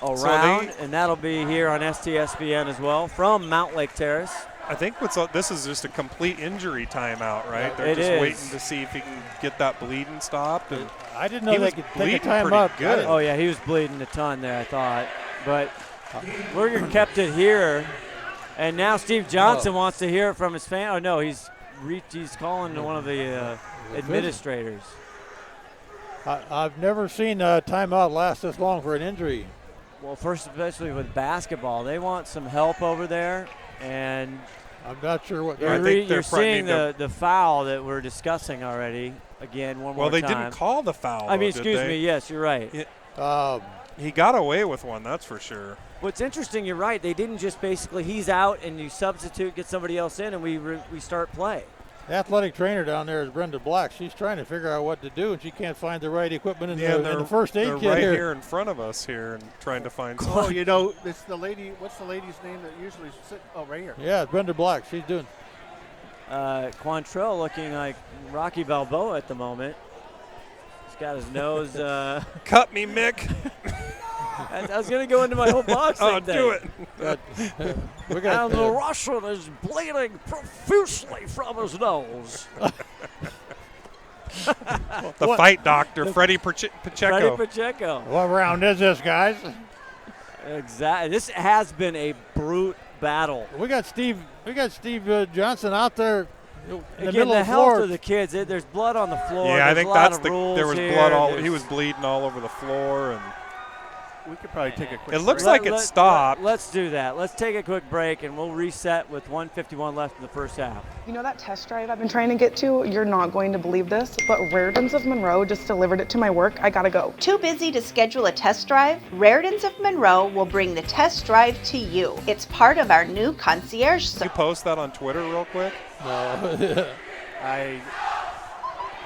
around, and that'll be here on STSPN as well from Mount Lake Terrace. I think this is just a complete injury timeout, right? Yeah, They're just waiting to see if he can get that bleeding stopped. And I didn't know they could take a timeout. Pretty good. Oh, yeah, he was bleeding a ton there, I thought. But Werger kept it here, and now Steve Johnson wants to hear it from his fan. Oh, no, he's calling one of the administrators. I've never seen a timeout last this long for an injury. Well, first, especially with basketball, they want some help over there, and I'm not sure what you're seeing the foul that we're discussing already. Again, one more time. Well, they didn't call the foul. I mean, excuse me. Yes, you're right. He got away with one, that's for sure. What's interesting, you're right. They didn't just basically he's out and you substitute, get somebody else in, and we start play. The athletic trainer down there is Brenda Black. She's trying to figure out what to do, and she can't find the right equipment in the first aid kit they're right here in front of us here and trying to find something. Oh, you know, it's the lady. What's the lady's name that usually sits? Oh, right here. Yeah, Brenda Black. She's doing. Quantrell looking like Rocky Balboa at the moment. He's got his nose. Cut me, Mick. I was going to go into my whole boxing Oh, do it. And the Russian is bleeding profusely from his nose. The fight doctor, Freddie Pacheco. Freddie Pacheco. What round is this, guys? Exactly. This has been a brute battle. We got Steve Johnson out there in the middle the of the health floor. of the kids. There's blood on the floor. Yeah, I think that's there was blood all. He was bleeding all over the floor, and we could probably take a quick break. It looks like it stopped. Let's do that. Let's take a quick break, and we'll reset with 1:51 left in the first half. You know that test drive I've been trying to get to? You're not going to believe this, but Raritan's of Monroe just delivered it to my work. I gotta go. Too busy to schedule a test drive? Raritan's of Monroe will bring the test drive to you. It's part of our new concierge service. Can you post that on Twitter real quick? No.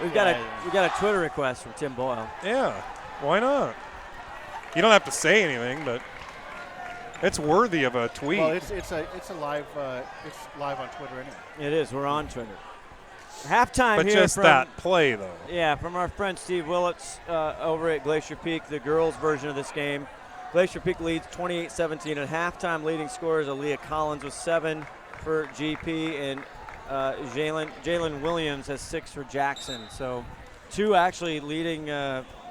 We got a Twitter request from Tim Boyle. Yeah, why not? You don't have to say anything, but it's worthy of a tweet. Well, it's live on Twitter anyway. It is. We're on Twitter. Halftime but here just from, that play, though. Yeah, from our friend Steve Willits over at Glacier Peak, the girls' version of this game. Glacier Peak leads 28-17 at halftime. Leading scorers Aaliyah Collins with 7 for GP, and Jalen Williams has 6 for Jackson. So 2 actually leading.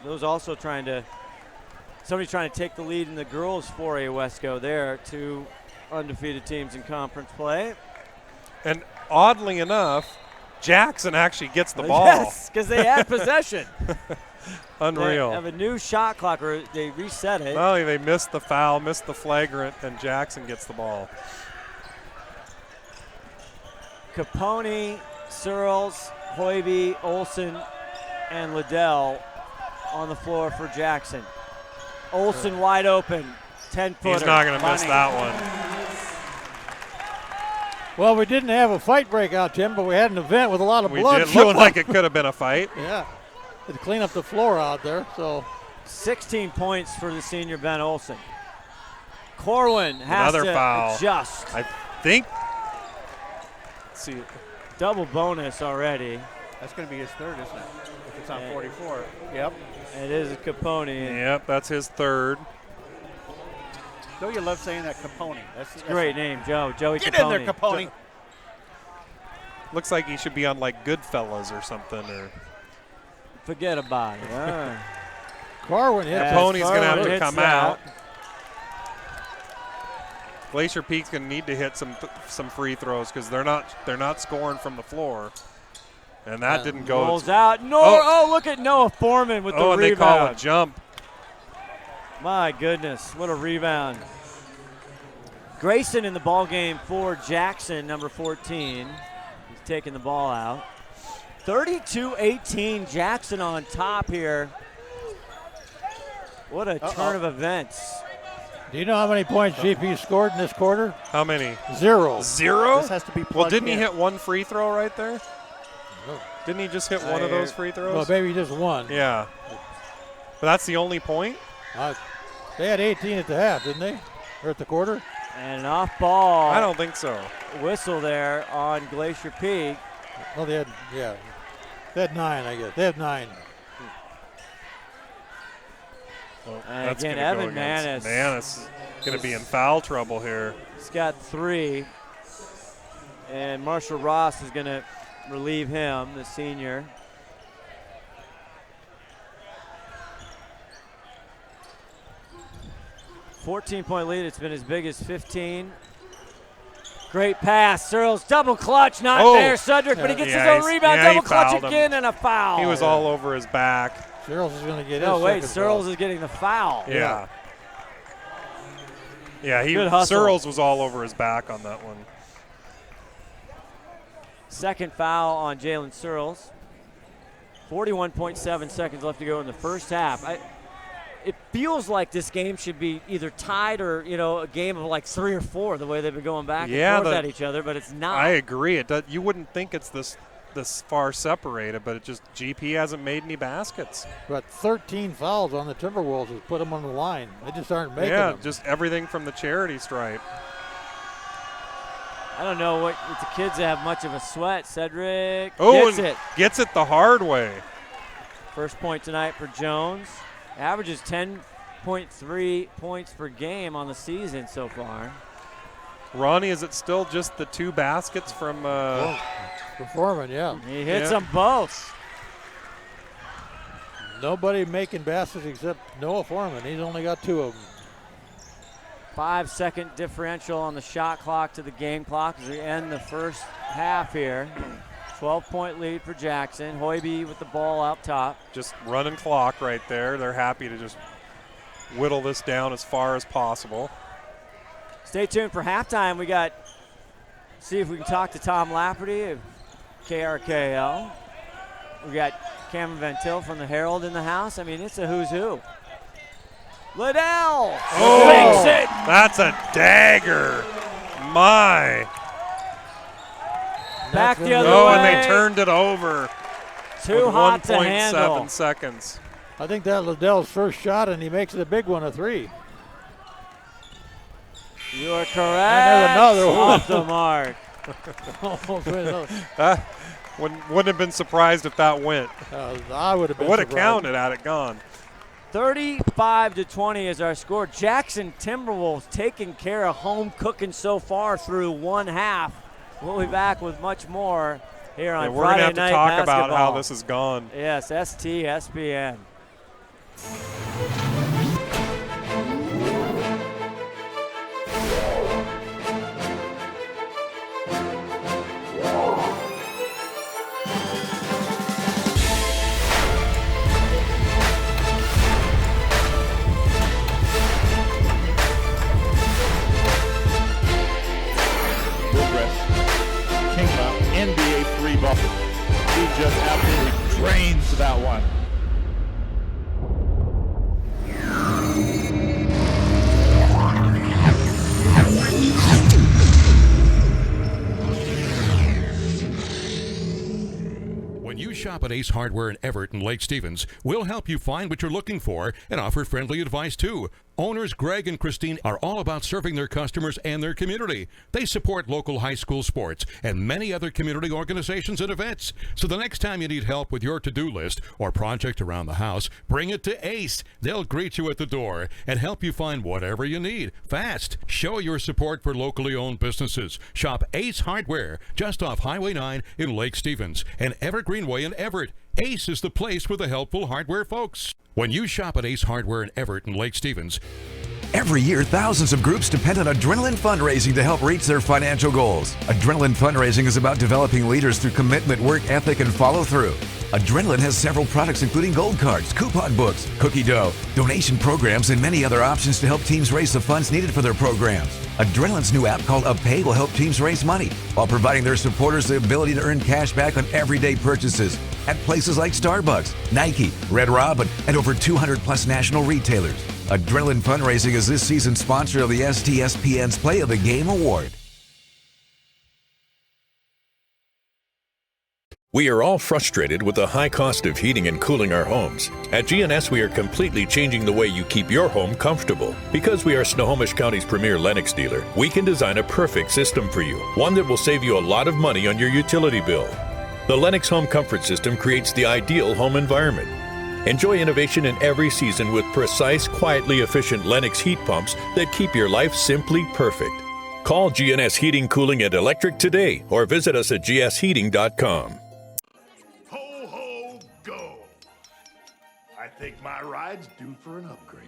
Those also somebody trying to take the lead in the girls' 4A Wesco there. 2 undefeated teams in conference play. And oddly enough, Jackson actually gets the ball. Yes, because they had possession. Unreal. They have a new shot clock, or they reset it. Not only they missed the foul, missed the flagrant, and Jackson gets the ball. Capone, Searles, Hoiby, Olsen, and Liddell on the floor for Jackson. Olsen wide open, 10-footer. He's not going to miss that one. Well, we didn't have a fight breakout, Tim, but we had an event with a lot of blood. It looked like it could have been a fight. Yeah, to clean up the floor out there. So 16 points for the senior Ben Olsen. Corwin has Another to foul. adjust. I think. Let's see. Double bonus already. That's going to be his third, isn't it? If it's on 44. Yep. It is Capone. Yep, that's his third. Don't you love saying that, Capone? That's Great name, Joey Get Capone. in there, Capone. Looks like he should be on like Goodfellas or something. Or forget about it. Corwin hit. Capone's going to have to hits come that. out. Glacier Peak's going to need to hit some free throws because they're not scoring from the floor, and that didn't go. Rolls out. Look at Noah Foreman with the rebound. And they call a jump. My goodness, what a rebound. Grayson in the ball game for Jackson, number 14. He's taking the ball out. 32-18, Jackson on top here. What a turn of events. Do you know how many points GP scored in this quarter? How many? 0. 0? This has to be plugged Well, didn't he in. hit one free throw right there? Didn't he just hit one of those free throws? Well, maybe just one. Yeah. But that's the only point? They had 18 at the half, didn't they? Or at the quarter? And an off ball. I don't think so. Whistle there on Glacier Peak. Well, they had 9, I guess. They had 9. Well, And that's again, gonna go Evan against Manis. Manis going to be in foul trouble here. He's got 3. And Marshall Ross is going to relieve him, the senior. $14-point lead. It's been as big as 15. Great pass. Searles double clutch. Not there, Sudrick, but he gets his own rebound. Double clutch again and a foul. He was all over his back. Searles is going to get his No, wait. second Searles foul. is getting the foul. Yeah. Yeah, Good hustle. Searles was all over his back on that one. Second foul on Jalen Searles. 41.7 seconds left to go in the first half. It feels like this game should be either tied or, a game of like 3 or 4, the way they've been going back and forth at each other, but it's not. I agree. You wouldn't think it's this far separated, but GP hasn't made any baskets. But 13 fouls on the Timberwolves has put them on the line. They just aren't making them. Yeah, just everything from the charity stripe. I don't know what if the kids have much of a sweat. Cedric Gets it the hard way. First point tonight for Jones. Averages 10.3 points per game on the season so far. Ronnie, is it still just the 2 baskets from Foreman, yeah. He hits them both. Nobody making baskets except Noah Foreman. He's only got 2 of them. 5-second differential on the shot clock to the game clock as we end the first half here. 12-point lead for Jackson. Hoiby with the ball up top. Just running clock right there. They're happy to just whittle this down as far as possible. Stay tuned for halftime. We got, see if we can talk to Tom Lafferty of KRKL. We got Cameron Van Til from the Herald in the house. I mean, it's a who's who. Liddell sinks it. That's a dagger. My. Back the other way. And they turned it over. Too hot to handle. 1.7 seconds. I think that Liddell's first shot, and he makes it a big one, a 3. You are correct. And there's another one. Off the mark. Almost went another. Wouldn't have been surprised if that went. I would have been Would have surprised. counted had it gone. 35-20 is our score. Jackson Timberwolves taking care of home cooking so far through one half. We'll be back with much more here on we're Friday going to have Night to talk Basketball. about how this has gone. Yes, STSPN. NBA 3 ball. He just absolutely drains that one. When you shop at Ace Hardware in Everett and Lake Stevens, we'll help you find what you're looking for and offer friendly advice too. Owners Greg and Christine are all about serving their customers and their community. They support local high school sports and many other community organizations and events. So the next time you need help with your to-do list or project around the house, bring it to Ace. They'll greet you at the door and help you find whatever you need fast. Show your support for locally owned businesses. Shop Ace Hardware just off Highway 9 in Lake Stevens and Evergreen Way in Everett. Ace is the place for the helpful hardware folks. When you shop at Ace Hardware in Everett and Lake Stevens, Every year, thousands of groups depend on Adrenaline Fundraising to help reach their financial goals. Adrenaline Fundraising is about developing leaders through commitment, work ethic, and follow-through. Adrenaline has several products including gold cards, coupon books, cookie dough, donation programs, and many other options to help teams raise the funds needed for their programs. Adrenaline's new app called UpPay will help teams raise money while providing their supporters the ability to earn cash back on everyday purchases at places like Starbucks, Nike, Red Robin, and over 200 plus national retailers. Adrenaline Fundraising is this season's sponsor of the STSPN's Play of the Game Award. We are all frustrated with the high cost of heating and cooling our homes. At GNS, we are completely changing the way you keep your home comfortable. Because we are Snohomish County's premier Lennox dealer, we can design a perfect system for you, one that will save you a lot of money on your utility bill. The Lennox Home Comfort System creates the ideal home environment. Enjoy innovation in every season with precise, quietly efficient Lennox heat pumps that keep your life simply perfect. Call GNS Heating, Cooling, and Electric today or visit us at gsheating.com. Ho, ho, go! I think my ride's due for an upgrade.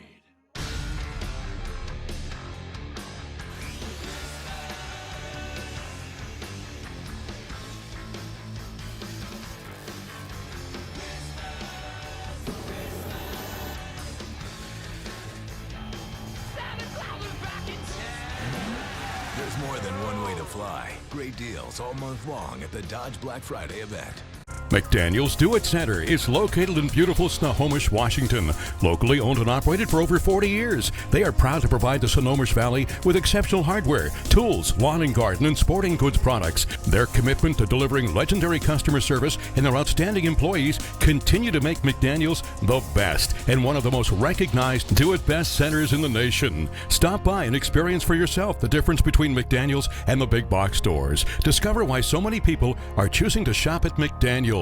There's more than one way to fly. Great deals all month long at the Dodge Black Friday event. McDaniel's Do-It Center is located in beautiful Snohomish, Washington. Locally owned and operated for over 40 years, they are proud to provide the Snohomish Valley with exceptional hardware, tools, lawn and garden, and sporting goods products. Their commitment to delivering legendary customer service and their outstanding employees continue to make McDaniel's the best and one of the most recognized Do-It-Best centers in the nation. Stop by and experience for yourself the difference between McDaniel's and the big box stores. Discover why so many people are choosing to shop at McDaniel's.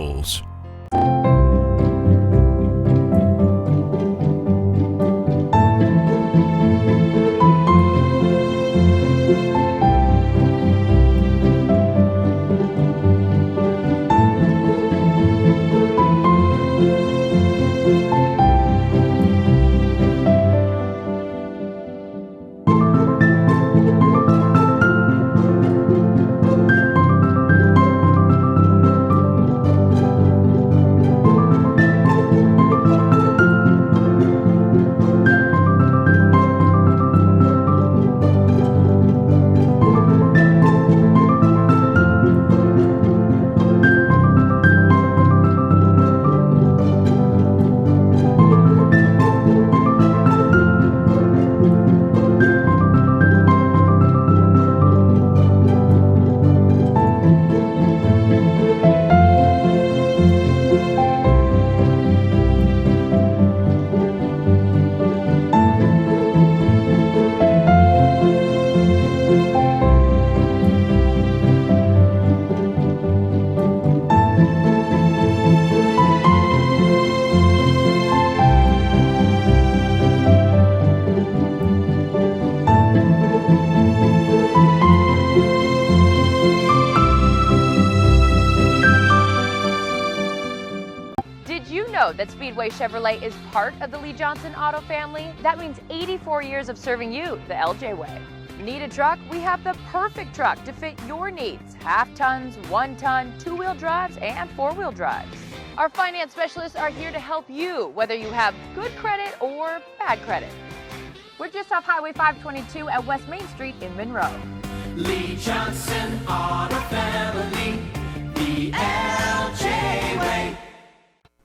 That Speedway Chevrolet is part of the Lee Johnson Auto family? That means 84 years of serving you the LJ way. Need a truck? We have the perfect truck to fit your needs. Half tons, 1 ton, 2-wheel drives, and 4-wheel drives. Our finance specialists are here to help you, whether you have good credit or bad credit. We're just off Highway 522 at West Main Street in Monroe. Lee Johnson Auto Family, the LJ way.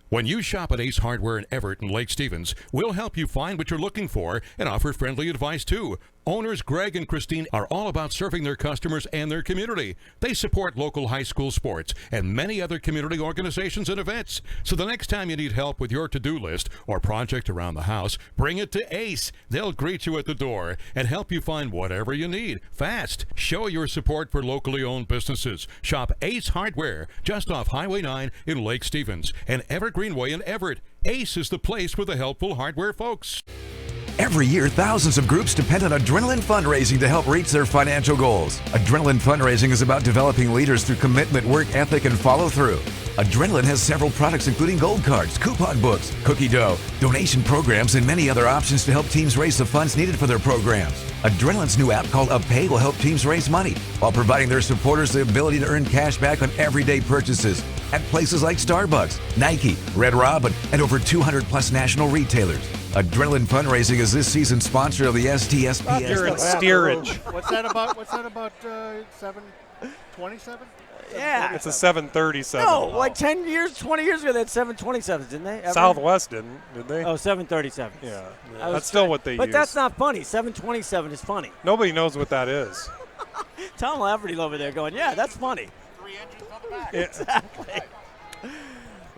When you shop at Ace Hardware in Everett and Lake Stevens, we'll help you find what you're looking for and offer friendly advice too. Owners Greg and Christine are all about serving their customers and their community. They support local high school sports and many other community organizations and events. So the next time you need help with your to-do list or project around the house, bring it to Ace. They'll greet you at the door and help you find whatever you need fast. Show your support for locally owned businesses. Shop Ace Hardware just off Highway 9 in Lake Stevens and Evergreenway in Everett. Ace is the place for the helpful hardware folks. Every year, thousands of groups depend on Adrenaline Fundraising to help reach their financial goals. Adrenaline Fundraising is about developing leaders through commitment, work ethic, and follow-through. Adrenaline has several products including gold cards, coupon books, cookie dough, donation programs, and many other options to help teams raise the funds needed for their programs. Adrenaline's new app called UpPay will help teams raise money while providing their supporters the ability to earn cash back on everyday purchases at places like Starbucks, Nike, Red Robin, and over 200 plus national retailers. Adrenaline Fundraising is this season's sponsor of the STSPN. You're in steerage. What's that about? 727? Yeah. It's a 737. No, like 10 years, 20 years ago, they had 727s, didn't they? Ever? Southwest didn't, did they? Oh, 737s. Yeah. That's still what they use. But that's not funny. 727 is funny. Nobody knows what that is. Tom Lafferty's over there going, yeah, that's funny. 3 engines on the back. Exactly.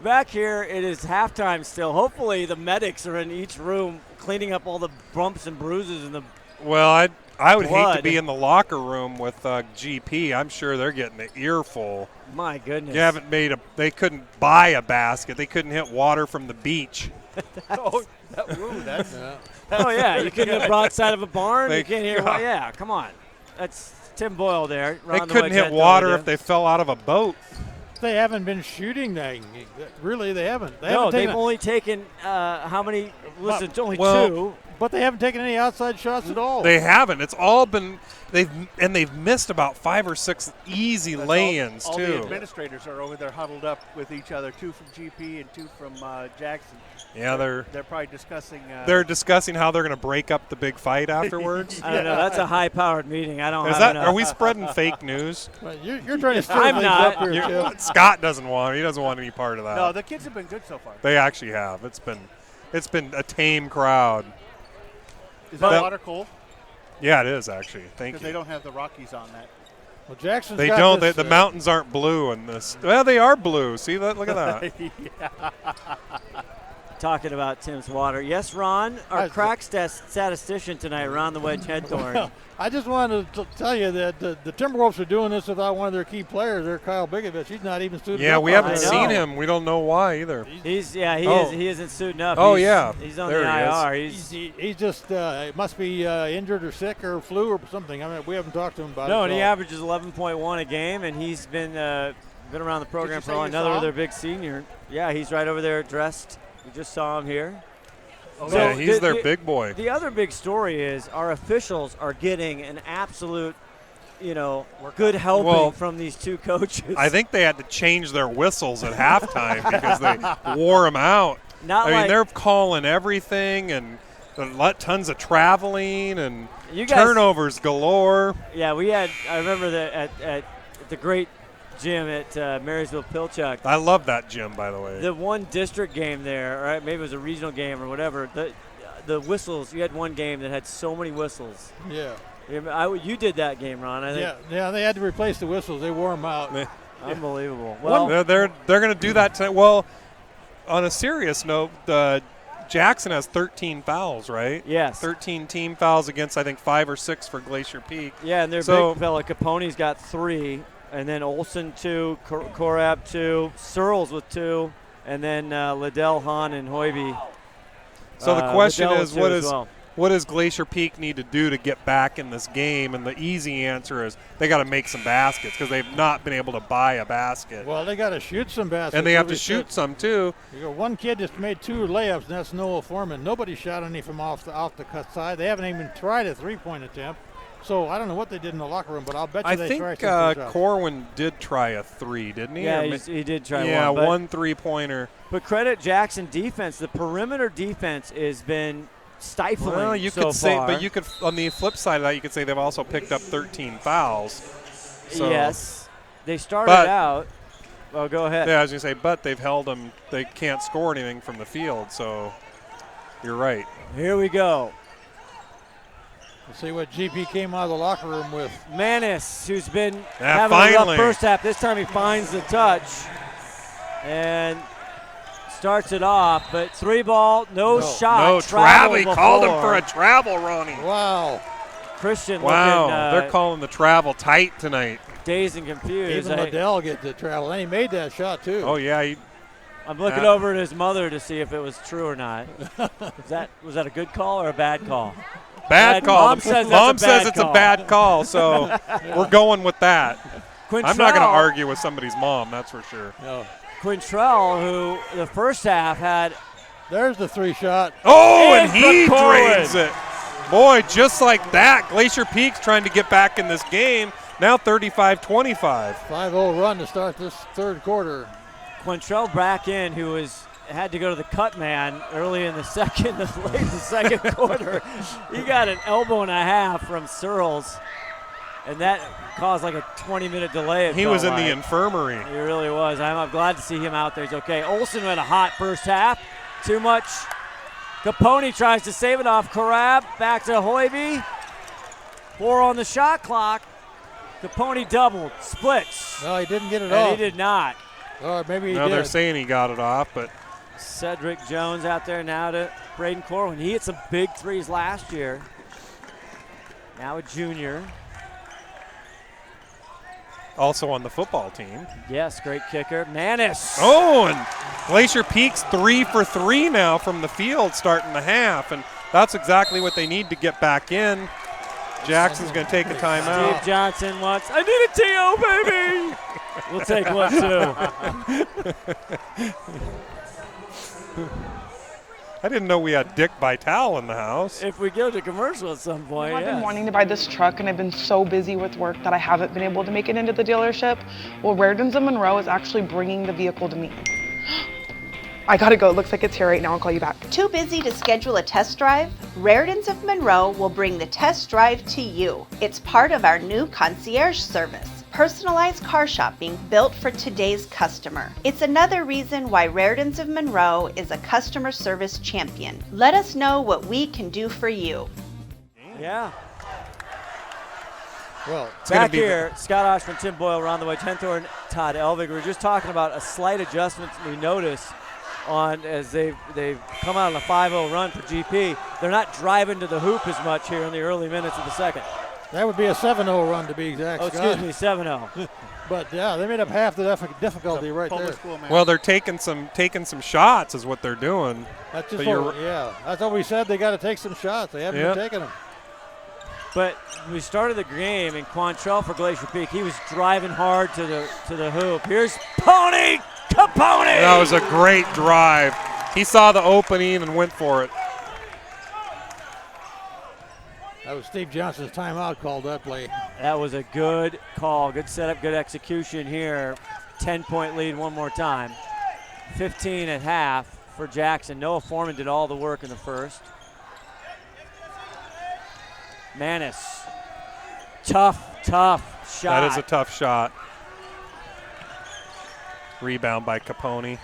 back here, it is halftime still. Hopefully the medics are in each room cleaning up all the bumps and bruises and the Well, I would hate blood. to be in the locker room with GP. I'm sure they're getting an earful. My goodness. You haven't they couldn't buy a basket. They couldn't hit water from the beach. That's Oh, yeah. You couldn't hit broadside of a barn. They- You can't hear. God. Yeah, come on. That's Tim Boyle there. They couldn't hit water if they fell out of a boat. They haven't been shooting that. Really, they haven't. No, they've only taken how many? Listen, it's only Well, two. But they haven't taken any outside shots at all. They haven't. It's all been they've missed about 5 or 6 easy lay-ins all too. the administrators are over there huddled up with each other, 2 from GP and 2 from Jackson. Yeah, they're probably discussing. They're discussing how they're going to break up the big fight afterwards. I don't know. That's a high-powered meeting. I don't. Is have that? enough. Are we spreading fake news? Well, you're trying to stir I'm things not. up here, Tim. Scott doesn't want. He doesn't want any part of that. No, the kids have been good so far. They actually have. It's been a tame crowd. Is that water cold? Yeah, it is actually. Thank Because you. they don't have the Rockies on that. Well, Jackson's They got don't. this, The mountains aren't blue in this. Well, they are blue. See that? Look at that. Talking about Tim's water. Yes, Ron, our crack statistician tonight, Ron the Wedge Henthorn. Well, I just wanted to tell you that the Timberwolves are doing this without one of their key players. They're Kyle Bigovich. He's not even suited Yeah, up. we out haven't there. seen him. We don't know why either. He isn't suiting up. Oh, He's- yeah. He's on There the he IR. He's just must be injured or sick or flu or something. I mean, we haven't talked to him about it. No, and he at all. averages 11.1 a game, and he's been around the program say for you another saw of their him? big senior. Yeah, he's right over there dressed. We just saw him here. Yeah, he's their big boy. The other big story is our officials are getting an absolute, good helping from these two coaches. I think they had to change their whistles at halftime because they wore them out. I mean, they're calling everything and tons of traveling and You guys- turnovers galore. Yeah, I remember that at the great gym at Marysville Pilchuck. I love that gym, by the way. The one district game there, right? Maybe it was a regional game or whatever. The whistles. You had one game that had so many whistles. Yeah. You did that game, Ron. I think. Yeah. They had to replace the whistles. They wore them out. Unbelievable. Well, they're going to do that tonight. Well, on a serious note, Jackson has 13 fouls, right? Yes. 13 team fouls against, I think, 5 or 6 for Glacier Peak. Yeah, and their big fella Capone's got 3, and then Olsen 2, Korab 2, Searles with 2, and then Liddell, Hahn, and Hoiby. So the question Liddell is, with 2 as well. what does Glacier Peak need to do to get back in this game? And the easy answer is they got to make some baskets because they've not been able to buy a basket. Well, they got to shoot some baskets. And they have to shoot some too. You got one kid just made 2 layups, and that's Noah Foreman. Nobody shot any from off the cut side. They haven't even tried a 3-point attempt. So I don't know what they did in the locker room, but I'll bet you I they think tried some shots. Corwin did try a 3, didn't he? Yeah, Or he did try yeah, one. one 3-pointer. But credit Jackson defense. The perimeter defense has been stifling Well, you so could say, far. but you could, on the flip side of that, you could say they've also picked up 13 fouls. So, yes, they started but- out. Well, go ahead. Yeah, I was going to say, but they've held them. They can't score anything from the field, so you're right. Here we go. Let's see what GP came out of the locker room with. Manis, who's been Yeah, having a finally. rough first half. This time he finds the touch and starts it off. But 3-ball, no shot. No, travel he called him before. for a travel, Ronnie. Wow. Christian Wow, looking they're calling the travel tight tonight. dazed and confused. Even Liddell get to travel, and he made that shot too. Oh, yeah. I'm looking over at his mother to see if it was true or not. Was that a good call or a bad call? Bad call. Mom says Mom that's a bad says it's call. a bad call, so we're going with that. Quintrell, I'm not going to argue with somebody's mom, that's for sure. No. Quintrell, who the first half had. There's the 3 shot. Oh, and he from Corwin. drains it. Boy, just like that, Glacier Peak's trying to get back in this game. Now 35-25. 5-0 run to start this third quarter. Quintrell back in, who had to go to the cut man early in the second, late in the second quarter. He got an elbow and a half from Searles, and that caused like a 20-minute delay. He was in the infirmary. He really was. I'm glad to see him out there. He's okay. Olsen had a hot first half. Too much. Capone tries to save it off Korab. Back to Hoiby. 4 on the shot clock. Capone doubled. Splits. No, he didn't get it And off. he did not. Or maybe he No, did. they're saying he got it off, but Cedric Jones out there now to Braden Corwin. He hit some big threes last year. Now a junior. also on the football team. Yes, great kicker. Manis. Oh, and Glacier Peak's 3 for 3 now from the field starting the half, and that's exactly what they need to get back in. Jackson's going to take a timeout. Steve Johnson wants, I need a TO, baby. We'll take one, too. I didn't know we had Dick Vitale in the house. If we go to commercial at some point, I've been wanting to buy this truck, and I've been so busy with work that I haven't been able to make it into the dealership. Well, Rairdens of Monroe is actually bringing the vehicle to me. I gotta go. It looks like it's here right now. I'll call you back. Too busy to schedule a test drive? Rairdens of Monroe will bring the test drive to you. It's part of our new concierge service. Personalized car shopping built for today's customer. It's another reason why Rairdens of Monroe is a customer service champion. Let us know what we can do for you. Yeah. Well, back here, Scott Ohsman, Tim Boyle, around the wedge, Henthorn, Todd Elvig. We were just talking about a slight adjustment we notice on as they've come out on a 5-0 run for GP. They're not driving to the hoop as much here in the early minutes of the second. That would be a 7-0 run to be exact. Oh, excuse me, 7-0. But yeah, they made up half the difficulty right there. Well, they're taking some shots is what they're doing. That's just that's what we said. They got to take some shots. They haven't been taking them. But we started the game, and Quantrell for Glacier Peak, he was driving hard to the hoop. Here's Pony Capone. That was a great drive. He saw the opening and went for it. That was Steve Johnson's timeout called that play. That was a good call. Good setup, good execution here. 10-point lead one more time. 15 at half for Jackson. Noah Foreman did all the work in the first. Manis. Tough shot. That is a tough shot. Rebound by Capone.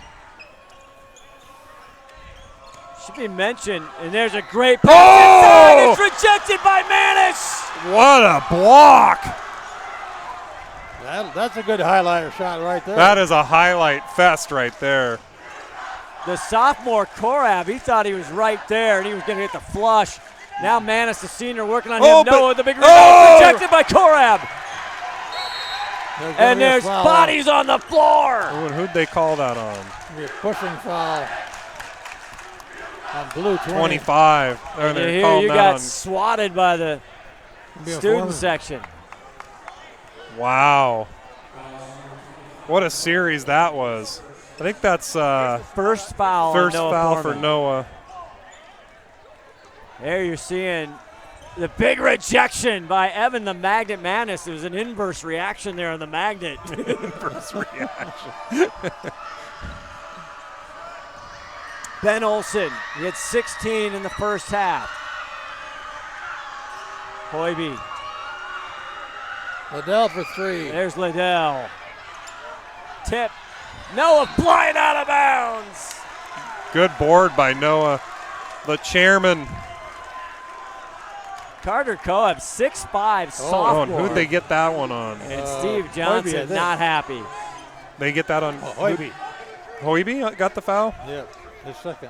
Should be mentioned, and there's a great pass inside. It's rejected by Manis. What a block. That's a good highlighter shot right there. That is a highlight fest right there. The sophomore Korab, he thought he was right there, and he was going to hit the flush. Now Manis, the senior, working on him. Noah, the big rebound, rejected by Korab. And there's bodies on the floor. Oh, and who'd they call that on? Be a pushing foul on blue 25. And you got swatted by the student section. Wow. What a series that was. I think that's first foul. First on Noah foul Foreman. for Noah. There you're seeing the big rejection by Evan the Magnet Manis. It was an inverse reaction there on the Magnet. Inverse reaction. Ben Olsen, he had 16 in the first half. Hoiby. Liddell for three. There's Liddell. Tip. Noah flying out of bounds. Good board by Noah, the chairman. Carter Coeb, 6'5", sophomore. And who'd they get that one on? And Steve Johnson, Hoiby, not happy. They get that on Hoiby. Hoiby got the foul? Yeah, his second.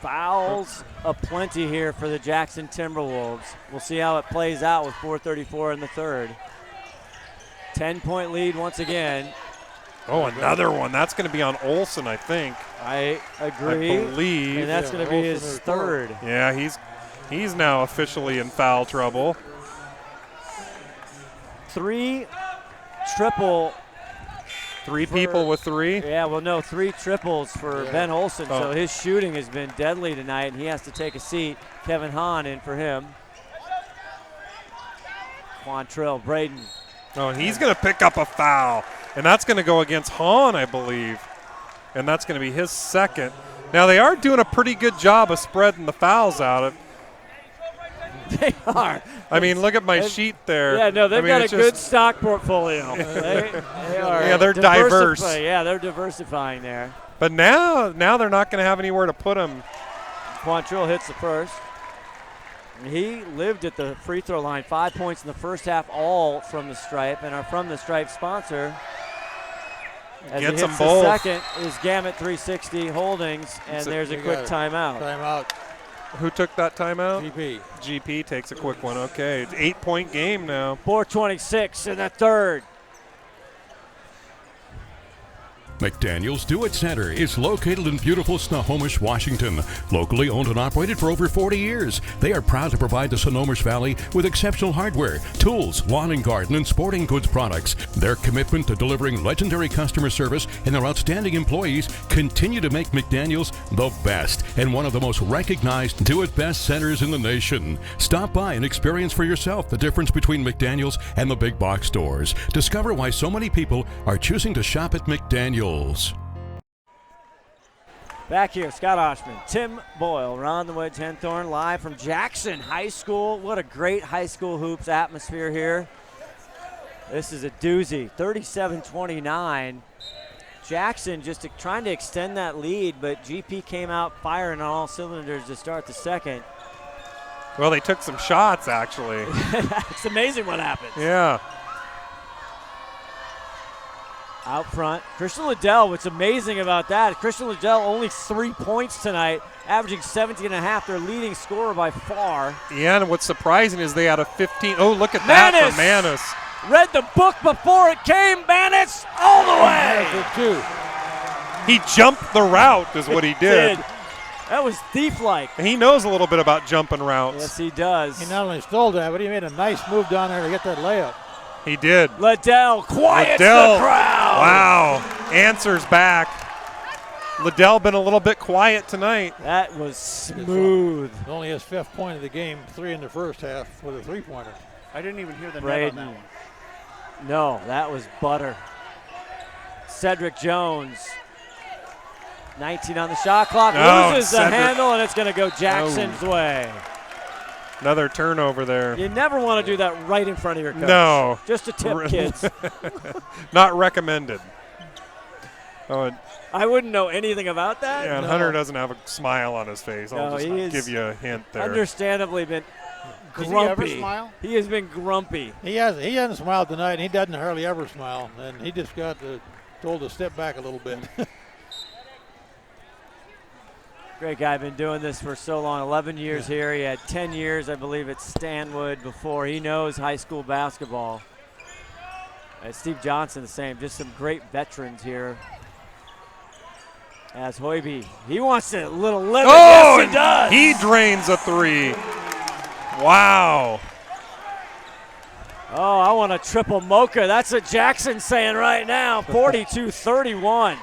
Fouls aplenty here for the Jackson Timberwolves. We'll see how it plays out with 4:34 in the third. 10-point lead once again. Oh, another one. That's going to be on Olsen, I think. I agree. I believe. And that's going to be his third. Yeah, he's now officially in foul trouble. 3 triple. 3 people with 3? Yeah, well, no, 3 triples for Ben Olsen. So his shooting has been deadly tonight, and he has to take a seat. Kevin Hahn in for him. Quantrell, Braden. Oh, and he's going to pick up a foul. And that's going to go against Hahn, I believe. And that's going to be his second. Now, they are doing a pretty good job of spreading the fouls out. They are. I mean, look at my sheet there. Yeah, no, they've got a good stock portfolio. they are. Yeah, they're diverse. Yeah, they're diversifying there. But now they're not going to have anywhere to put them. Quantrell hits the first. He lived at the free throw line. 5 points in the first half, all from the stripe. And our From the Stripe sponsor, as Gets he them hits both. the second, is Gamut 360 Holdings. And there's a quick timeout. Timeout. Who took that timeout? GP. GP takes a quick one. Okay, it's 8-point game now. 4:26 in the third. McDaniel's Do It Center is located in beautiful Snohomish, Washington. Locally owned and operated for over 40 years, they are proud to provide the Snohomish Valley with exceptional hardware, tools, lawn and garden, and sporting goods products. Their commitment to delivering legendary customer service and their outstanding employees continue to make McDaniel's the best and one of the most recognized Do It Best centers in the nation. Stop by and experience for yourself the difference between McDaniel's and the big box stores. Discover why so many people are choosing to shop at McDaniel's. Back here, Scott Ohsman, Tim Boyle, Ron the Wedge Henthorn, live from Jackson High School. What a great high school hoops atmosphere here. This is a doozy, 37-29. Jackson just trying to extend that lead, but GP came out firing on all cylinders to start the second. Well, they took some shots, actually. It's amazing what happens. Yeah. Out front, Christian Liddell. What's amazing about that, Christian Liddell only 3 points tonight, averaging 17.5. Their leading scorer by far. Yeah, and what's surprising is they had a 15. Oh, look at that for Manis. Read the book before it came. Manis all the way. He jumped the route is what he did. That was thief-like. He knows a little bit about jumping routes. Yes, he does. He not only stole that, but he made a nice move down there to get that layup. He did. Liddell quiets Liddell, the crowd. Wow. Answers back. Liddell been a little bit quiet tonight. That was smooth. Only his 5th point of the game, 3 in the first half with a 3-pointer. I didn't even hear the net Braden. on that one. No, that was butter. Cedric Jones. 19 on the shot clock. Loses the handle, and it's going to go Jackson's way. Another turnover there. You never want to do that right in front of your coach. No. Just a tip, kids. Not recommended. Oh, I wouldn't know anything about that. yeah, and Hunter doesn't have a smile on his face. I'll just give you a hint there. Understandably been grumpy. Does he ever smile? He has been grumpy. He hasn't smiled tonight, and he doesn't hardly ever smile. And he just got told to step back a little bit. Great guy, been doing this for so long, 11 years here. He had 10 years, I believe, at Stanwood before. He knows high school basketball. Steve Johnson the same, just some great veterans here. As Hoiby, he wants a little limit. Oh, yes, he does. He drains a 3. Wow. Oh, I want a triple mocha. That's what Jackson's saying right now, 42-31.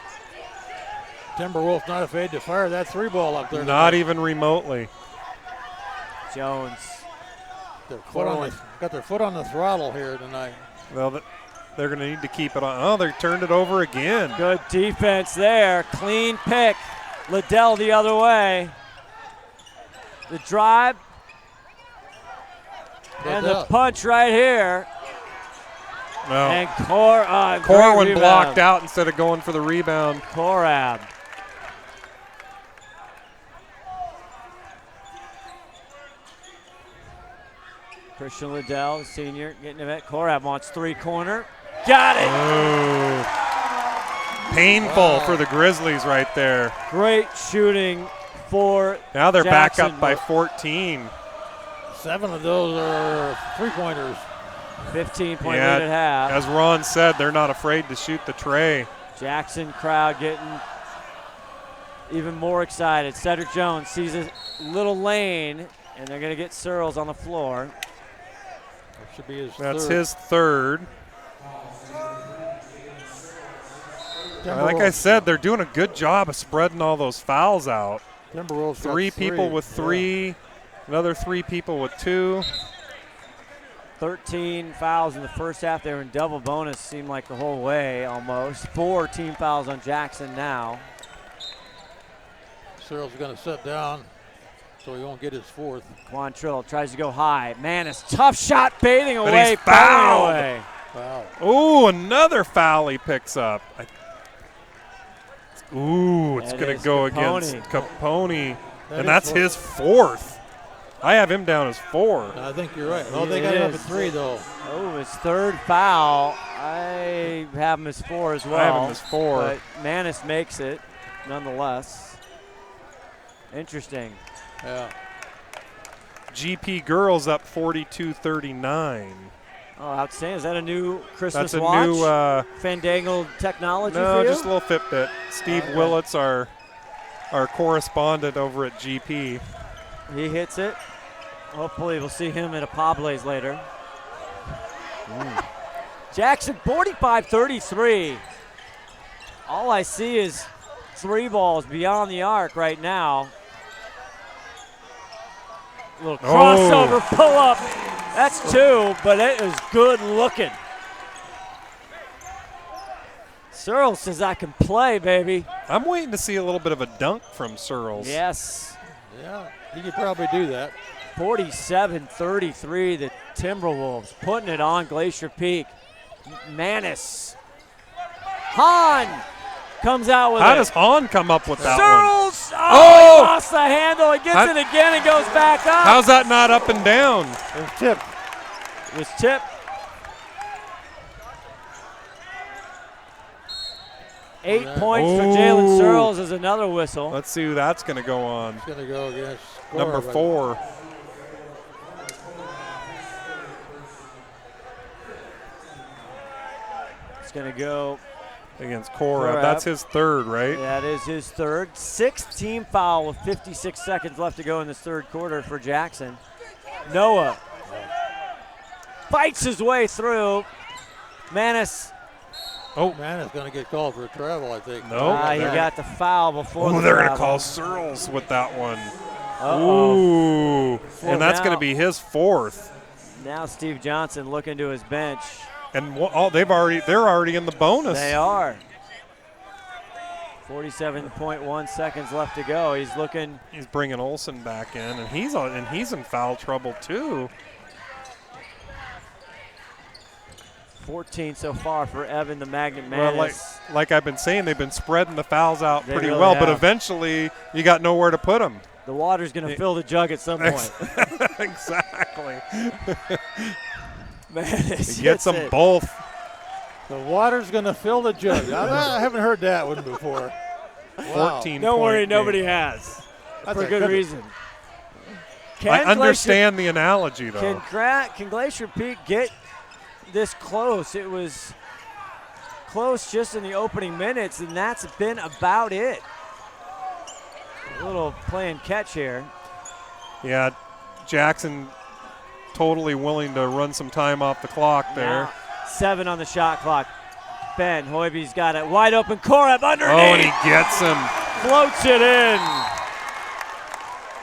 Timberwolves not afraid to fire that 3-ball up there. Not even remotely. Jones. Got their foot on the throttle here tonight. Well, they're going to need to keep it on. Oh, they turned it over again. Good defense there. Clean pick. Liddell the other way. The drive. And the punch right here. No. And Corwin blocked out instead of going for the rebound. Korab. Christian Liddell, the senior, getting it. Korab wants 3-corner. Got it. Oh. Painful for the Grizzlies right there. Great shooting for Now they're Jackson. back up by 14. 7 of those are 3-pointers. 15-point lead at half. As Ron said, they're not afraid to shoot the tray. Jackson crowd getting even more excited. Cedric Jones sees a little lane, and they're going to get Searles on the floor. That should be his That's third. his third. Like I said, they're doing a good job of spreading all those fouls out. Timberwolves 3 people with 3, another 3 people with 2. 13 fouls in the first half. They were in double bonus, seemed like the whole way almost. 4 team fouls on Jackson now. Searles is going to sit down so he won't get his 4th. Quantrill tries to go high. Manis, tough shot, bathing But away, he's fouled. away. Wow. Oh, another foul he picks up. Ooh, it's going to go against Capone. And that's his 4th. I have him down as 4. I think you're right. Oh, they got him up at 3, though. Oh, his third foul. I have him as 4 as well. I have him as 4. But Manis makes it, nonetheless. Interesting. Yeah. GP girls up 42-39. Oh, outstanding. Is that a new Christmas That's a watch? new Fandangled technology no, for you? just a little Fitbit. Steve Willits, our correspondent over at GP. He hits it. Hopefully we'll see him at a Pable's later. Jackson, 45-33. All I see is 3 balls beyond the arc right now. Little crossover pull-up. That's 2, but it is good looking. Searles says I can play, baby. I'm waiting to see a little bit of a dunk from Searles. Yes. Yeah, he could probably do that. 47-33, the Timberwolves putting it on Glacier Peak. Manis. Hahn comes out with How it. does Hahn come up with that Searles! one? Oh, he lost the handle. He gets it again and goes back up. How's that not up and down? It was tipped. It was tipped. 8 points for Jalen Searles is another whistle. Let's see who that's going to go on. It's going to go against number 4. It's going to go against Korab. That's his 3rd, right? That is his 3rd. 6th team foul with 56 seconds left to go in this 3rd quarter for Jackson. Noah fights his way through. Manis. Oh, Manis going to get called for a travel, I think. No. He got the foul before the they're going to travel. call Searles with that one. Uh-oh. Ooh. And that's going to be his 4th. Now Steve Johnson looking to his bench. And they're already in the bonus. They are. 47.1 seconds left to go. He's looking. He's bringing Olsen back in, and he's in foul trouble too. 14 so far for Evan the Magnet Manis. Well, like I've been saying, they've been spreading the fouls out They pretty really well, have. but eventually you got nowhere to put them. The water's going to fill the jug at some point. Exactly. Manis He gets them it. both. The water's going to fill the jug. I haven't heard that one before. Wow. 14 Don't worry, point nobody game. has. That's For a good good- reason. I understand the analogy, though. Can Glacier Peak get this close? It was close just in the opening minutes, and that's been about it. A little playing catch here. Yeah, Jackson totally willing to run some time off the clock there. Now, 7 on the shot clock. Ben Hoiby's got it wide open. Korab underneath. Oh, and he gets him. Floats it in.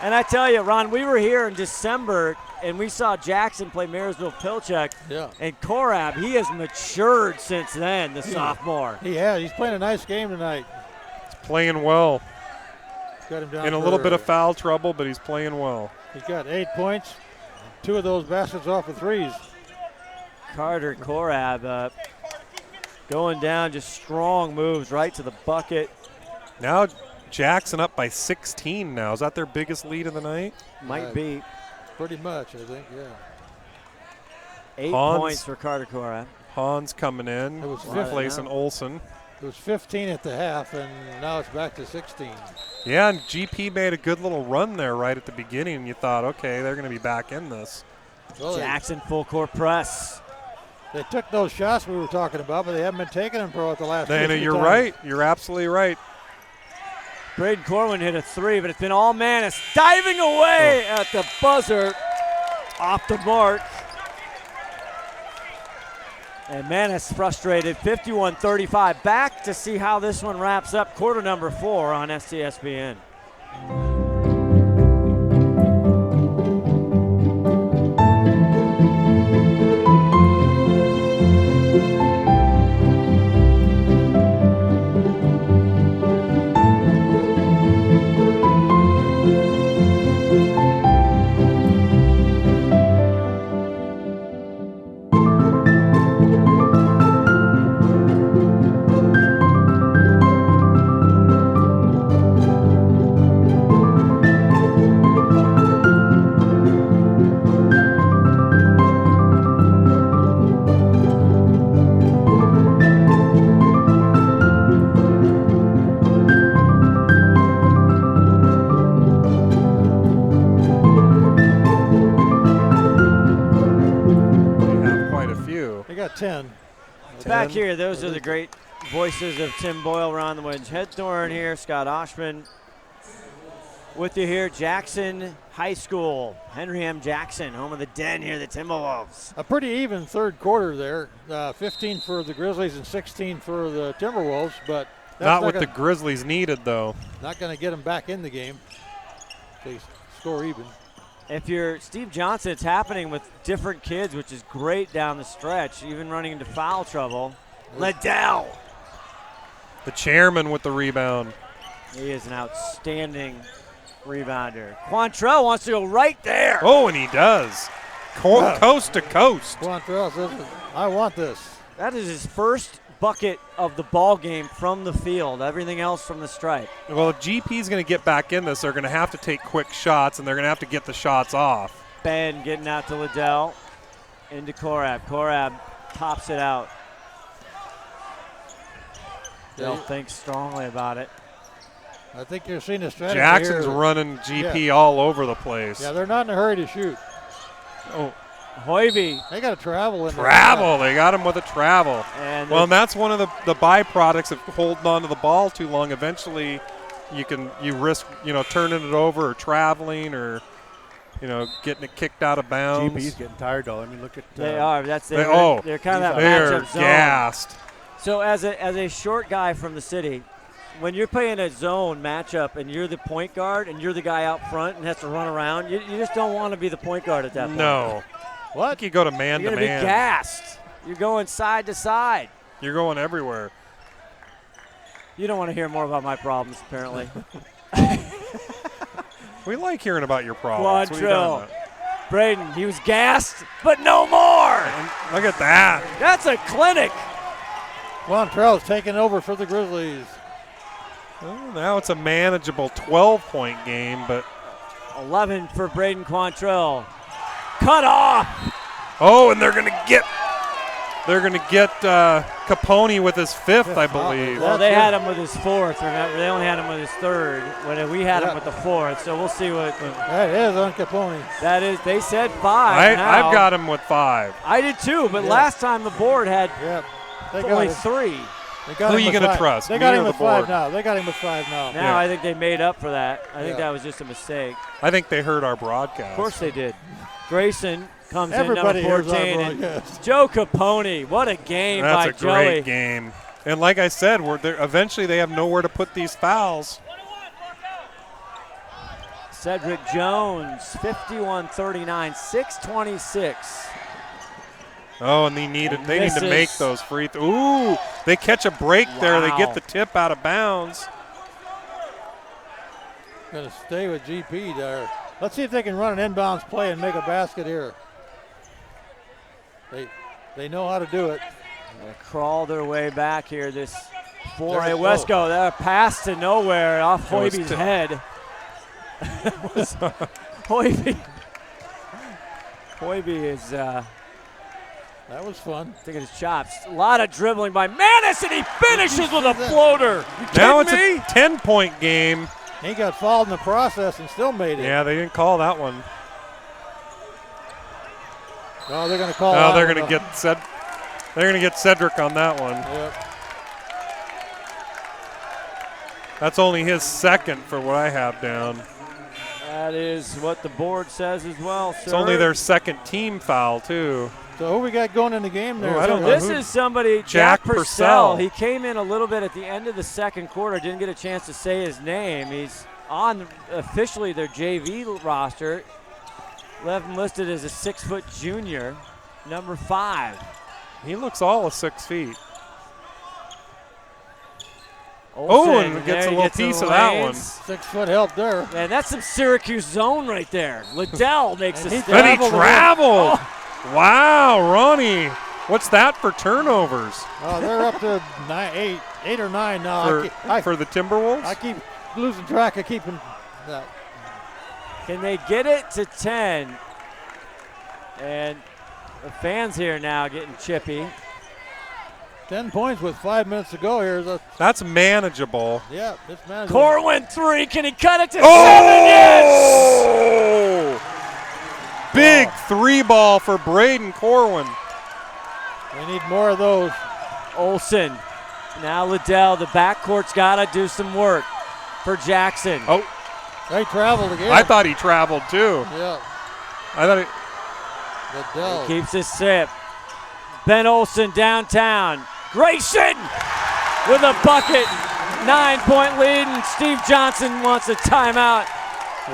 And I tell you, Ron, we were here in December, and we saw Jackson play Marysville Pilchuck. Yeah. And Korab, he has matured since then, the sophomore. He has. He's playing a nice game tonight. He's playing well. Got him down In a little bit of foul trouble, but he's playing well. He's got 8 points. 2 of those baskets off of threes. Carter Korab going down, just strong moves right to the bucket. Now Jackson up by 16 now. Is that their biggest lead of the night? Might be. Pretty much, I think, yeah. 8 Hans- points for Carter Korab. Hans coming in, It was replacing Olsen. It was 15 at the half, and now it's back to 16. Yeah, and GP made a good little run there right at the beginning, and you thought, okay, they're going to be back in this. Well, Jackson full court press. They took those shots we were talking about, but they haven't been taking them for the last Dana, 50 you're times. right. You're absolutely right. Braden Corwin hit a 3, but it's been all Manis diving away at the buzzer, off the mark. And Manis frustrated, 51-35. Back to see how this one wraps up. Quarter number 4 on STSPN. Back here, those are the great voices of Tim Boyle, Ron the Wedge Henthorn here, Scott Ohsman with you here. Jackson High School, Henry M. Jackson, home of the Den here, the Timberwolves. A pretty even third quarter there. 15 for the Grizzlies and 16 for the Timberwolves, but that's not what the Grizzlies needed, though. Not going to get them back in the game. They score even. If you're Steve Johnson, it's happening with different kids, which is great down the stretch, even running into foul trouble. Liddell. The chairman with the rebound. He is an outstanding rebounder. Quantrell wants to go right there. Oh, and he does. Coast to coast. Quantrell says, I want this. That is his first bucket of the ball game from the field. Everything else from the stripe. Well, if GP's going to get back in this, they're going to have to take quick shots, and they're going to have to get the shots off. Ben getting out to Liddell. Into Korab. Korab pops it out. They'll think strongly about it. I think you're seeing a strategy Jackson's here. running GP all over the place. Yeah, they're not in a hurry to shoot. Oh, Hoiby. They got to travel in travel. They got him with a travel. And well, and that's one of the byproducts of holding on to the ball too long. Eventually, you risk turning it over or traveling or getting it kicked out of bounds. GP's getting tired though. I mean, look at they are. They're kind of that they're matchup zone. gassed. So as a short guy from the city, when you're playing a zone matchup and you're the point guard and you're the guy out front and has to run around, you just don't want to be the point guard at that point. No. What? You go to man You're to going man. to be gassed. You're going side to side. You're going everywhere. You don't want to hear more about my problems, apparently. We like hearing about your problems. What are you talking about? Braden, he was gassed, but no more. And look at that. That's a clinic. Quantrell's taking over for the Grizzlies. Well, now it's a manageable 12-point game, but 11 for Braden Quantrell. Cut off. Oh, and they're going to get Capone with his fifth, I believe. Well, they had him with his fourth. Remember, they only had him with his third. When we had him with the fourth, so we'll see what. That is on Capone. That is. They said 5. I've got him with 5. I did too, but last time the board had only 3. Who are you going to trust? They got me him or with the board? 5 now. They got him with 5 now. Now I think they made up for that. I think that was just a mistake. I think they heard our broadcast. Of course they did. Grayson comes Everybody in number 14. And Joe Capone, what a game by Joey. That's a great game. And like I said, eventually they have nowhere to put these fouls. Cedric Jones, 51-39, 6:26. Oh, and they need to make those free throws. Ooh, they catch a break there. They get the tip out of bounds. Going to stay with GP there. Let's see if they can run an inbounds play and make a basket here. They know how to do it. They crawl their way back here. This 4A Wesco. That pass to nowhere off Hoiby's head. Hoiby is. That was fun. Taking his chops. A lot of dribbling by Manis, and he finishes with a floater. Now it's a 10-point game. He got fouled in the process and still made it. Yeah, they didn't call that one. No, they're going to call. No, they're going to get Cedric on that one. Yep. That's only his second for what I have down. That is what the board says as well, sir. It's only their second team foul, too. So who we got going in the game there? I don't know. This is somebody, Jack Purcell. He came in a little bit at the end of the second quarter, didn't get a chance to say his name. He's on officially their JV roster. Left him listed as a 6-foot junior, number 5. He looks all of 6 feet. Olsen, and gets a little piece of that one. 6-foot help there. Man, that's some Syracuse zone right there. Liddell makes a step. And he traveled. Wow, Ronnie. What's that for turnovers? Oh, they're up to 8 or 9 now. For the Timberwolves? I keep losing track of keeping that. Can they get it to 10? And the fans here now getting chippy. 10 points with 5 minutes to go here. That's manageable. Yeah, it's manageable. Corwin 3. Can he cut it to 7? Yes! Big 3 ball for Braden Corwin. We need more of those. Ohsman. Now Liddell, the backcourt's got to do some work for Jackson. Oh, they traveled again. I thought he traveled too. Yeah. I thought Liddell. He keeps his sip. Ben Ohsman downtown. Grayson with a bucket. 9-point lead, and Steve Johnson wants a timeout.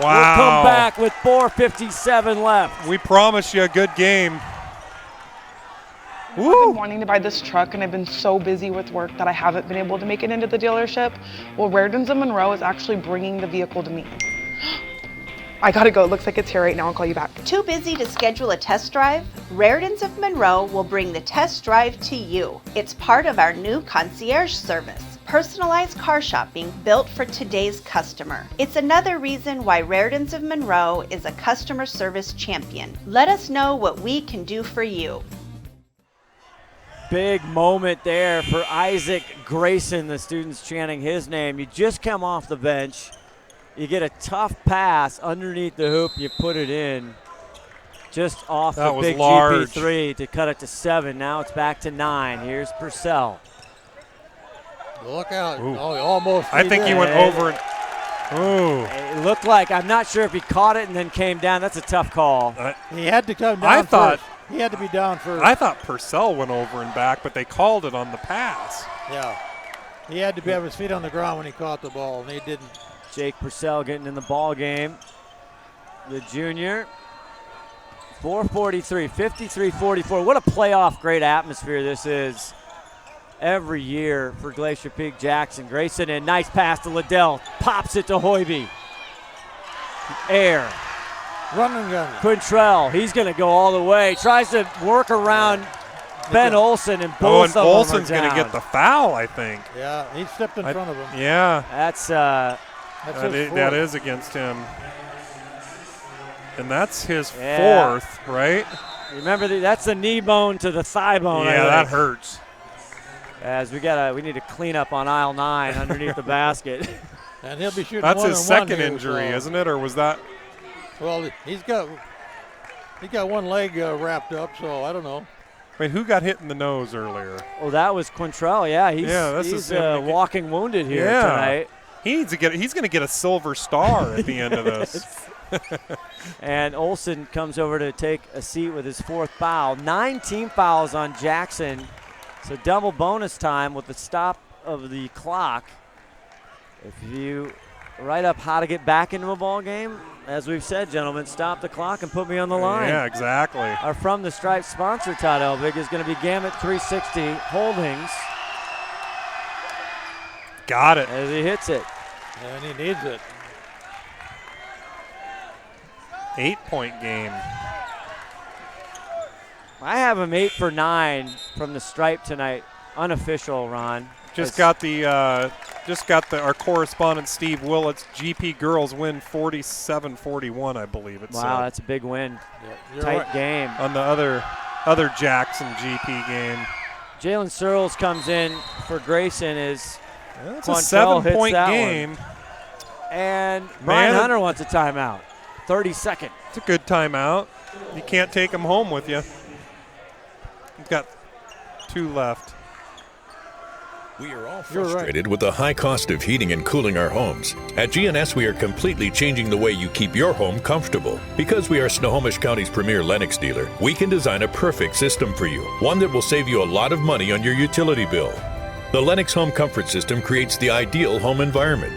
Wow. We'll come back with 4:57 left. We promise you a good game. I've been wanting to buy this truck, and I've been so busy with work that I haven't been able to make it into the dealership. Well, Raritan's of Monroe is actually bringing the vehicle to me. I gotta go. It looks like it's here right now. I'll call you back. Too busy to schedule a test drive? Raritan's of Monroe will bring the test drive to you. It's part of our new concierge service. Personalized car shopping built for today's customer. It's another reason why Raritan's of Monroe is a customer service champion. Let us know what we can do for you. Big moment there for Isaac Grayson, the students chanting his name. You just come off the bench. You get a tough pass underneath the hoop. You put it in just off That the was big large. GP3 to cut it to 7. Now it's back to 9. Here's Purcell. Look out. Ooh. Oh, almost. I think he went over it. Ooh. It looked like, I'm not sure if he caught it and then came down. That's a tough call. He had to come down I thought first. He had to be down first. I thought Purcell went over and back, but they called it on the pass. Yeah. He had to have his feet on the ground when he caught the ball, and he didn't. Jake Purcell getting in the ball game. The junior. 4:43, 53-44. What a playoff great atmosphere this is every year for Glacier Peak Jackson. Grayson in, nice pass to Liddell. Pops it to Hoiby. Air. Run and gun. Quintrell, he's going to go all the way. Tries to work around Ben Ohsman, and both of them Olsen's are going to down. get the foul, I think. Yeah, he stepped in front of him. Yeah. That's that is against him. And that's his Yeah. fourth, right? Remember, that's the knee bone to the thigh bone. Yeah, that hurts. As we need to clean up on aisle 9 underneath the basket. And he'll be shooting That's one his and one second here, injury, so- isn't it? Or was that? Well, he got one leg wrapped up, so I don't know. Wait, who got hit in the nose earlier? Oh, that was Quintrell. Yeah, this he's is him walking wounded here tonight. He's going to get a silver star at the end of this. And Ohsman comes over to take a seat with his 4th foul. 9 team fouls on Jackson. So double bonus time with the stop of the clock. If you write up how to get back into a ball game, as we've said, gentlemen, stop the clock and put me on the line. Yeah, exactly. Our From the Stripe sponsor, Todd Elvig, is going to be Gamut 360 Holdings. Got it. As he hits it. And he needs it. 8-point game. I have him 8 for 9 from the stripe tonight. Unofficial, Ron. Just got our correspondent Steve Willett's GP girls win 47-41, I believe it said. Wow, that's a big win. Yeah, Tight right. game. On the other Jackson GP game. Jalen Searles comes in for Grayson as That's a Quantrell hits 7-point that game. one. And Brian Hunter wants a timeout. 32nd. It's a good timeout. You can't take them home with you. You've got 2 left. We are all frustrated with the high cost of heating and cooling our homes. At GNS, we are completely changing the way you keep your home comfortable. Because we are Snohomish County's premier Lennox dealer, we can design a perfect system for you, one that will save you a lot of money on your utility bill. The Lennox Home Comfort System creates the ideal home environment.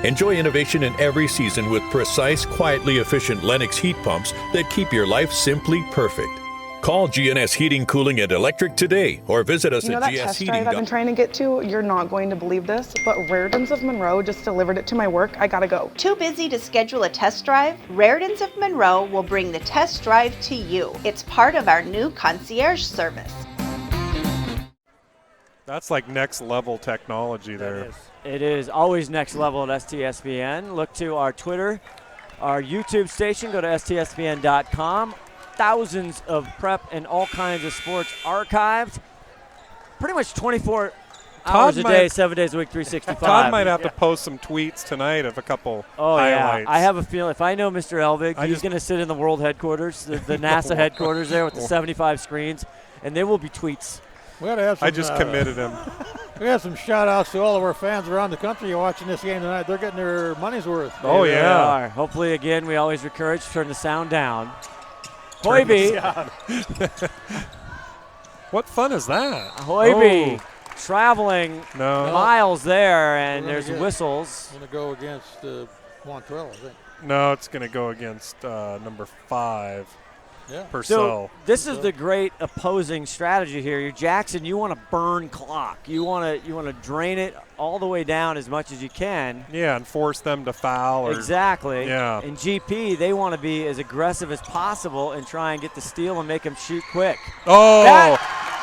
Enjoy innovation in every season with precise, quietly efficient Lennox heat pumps that keep your life simply perfect. Call GNS Heating, Cooling, and Electric today or visit us You know at that test drive I've been gsheating.com. trying to get to? You're not going to believe this, but Raritan's of Monroe just delivered it to my work. I gotta go. Too busy to schedule a test drive? Raritan's of Monroe will bring the test drive to you. It's part of our new concierge service. That's like next level technology there. It is always next level at STSPN. Look to our Twitter, our YouTube station. Go to STSPN.com. Thousands of prep and all kinds of sports archived. Pretty much 24 hours a day, 7 days a week, 365. Todd might have to post some tweets tonight of a couple highlights. Yeah. I have a feeling if I know Mr. Elvig, he's going to sit in the world headquarters, the NASA headquarters there with the 75 screens, and there will be tweets We ought to have some, I just committed him. We have some shout-outs to all of our fans around the country watching this game tonight. They're getting their money's worth. Oh, They yeah. are. Hopefully, again, we always encourage turn the sound down. Hoiby. What fun is that? Hoiby traveling No. miles there, and We're gonna there's whistles. Going to go against Montrell, I think. No, it's going to go against number 5, Yeah. Purcell. So this is the great opposing strategy here. You're Jackson, you want to burn clock. You want to drain it all the way down as much as you can. Yeah, and force them to foul. Exactly. Yeah. And GP, they want to be as aggressive as possible and try and get the steal and make them shoot quick. Oh,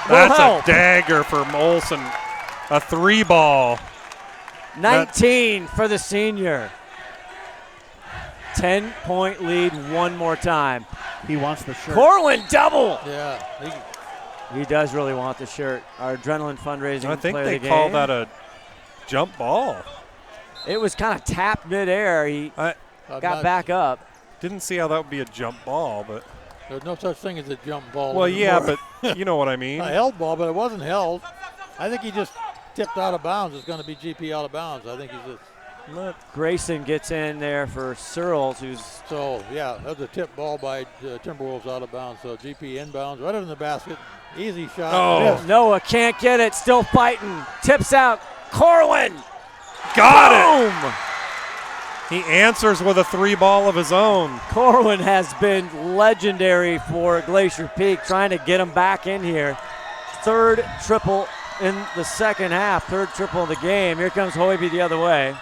that's help. a dagger from Ohsman. A 3-ball. 19 for the senior. 10-point lead one more time. He wants the shirt. Corwin double. Yeah. He does really want the shirt. Our adrenaline fundraising I think player they of the call game. that a jump ball. It was kind of tapped midair. He got not- back up. Didn't see how that would be a jump ball, but There's no such thing as a jump ball. well, yeah, anymore. but you know what I mean. A held ball, but it wasn't held. I think he just tipped out of bounds. It's going to be GP out of bounds. I think he's just. Grayson gets in there for Searles, who's So, yeah, that was a tip ball by Timberwolves out of bounds. So GP inbounds, right in the basket. Easy shot. Oh. Missed. Noah can't get it. Still fighting. Tips out. Corwin. Got Boom! it. He answers with a 3-ball of his own. Corwin has been legendary for Glacier Peak, trying to get him back in here. Third triple in the second half. Third triple of the game. Here comes Hoiby the other way.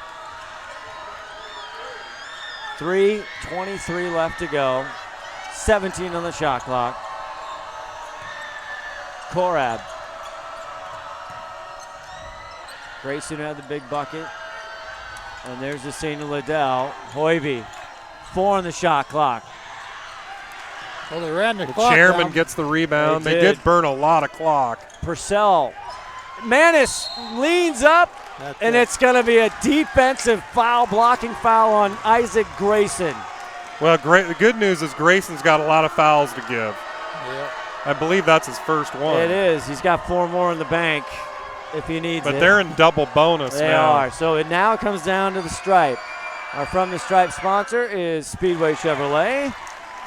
3:23 left to go. 17 on the shot clock. Korab. Grayson had the big bucket. And there's the senior Liddell. Hoiby. 4 on the shot clock. Well, they ran the The clock chairman down. gets the rebound. They They did. did burn a lot of clock. Purcell. Manis leans up, That's and it. it's going to be a defensive foul, blocking foul on Isaac Grayson. Well, the good news is Grayson's got a lot of fouls to give. Yeah. I believe that's his first one. It is. He's got 4 more in the bank if he needs But it. they're in double bonus They now. are. So it now comes down to the stripe. Our From the Stripe sponsor is Speedway Chevrolet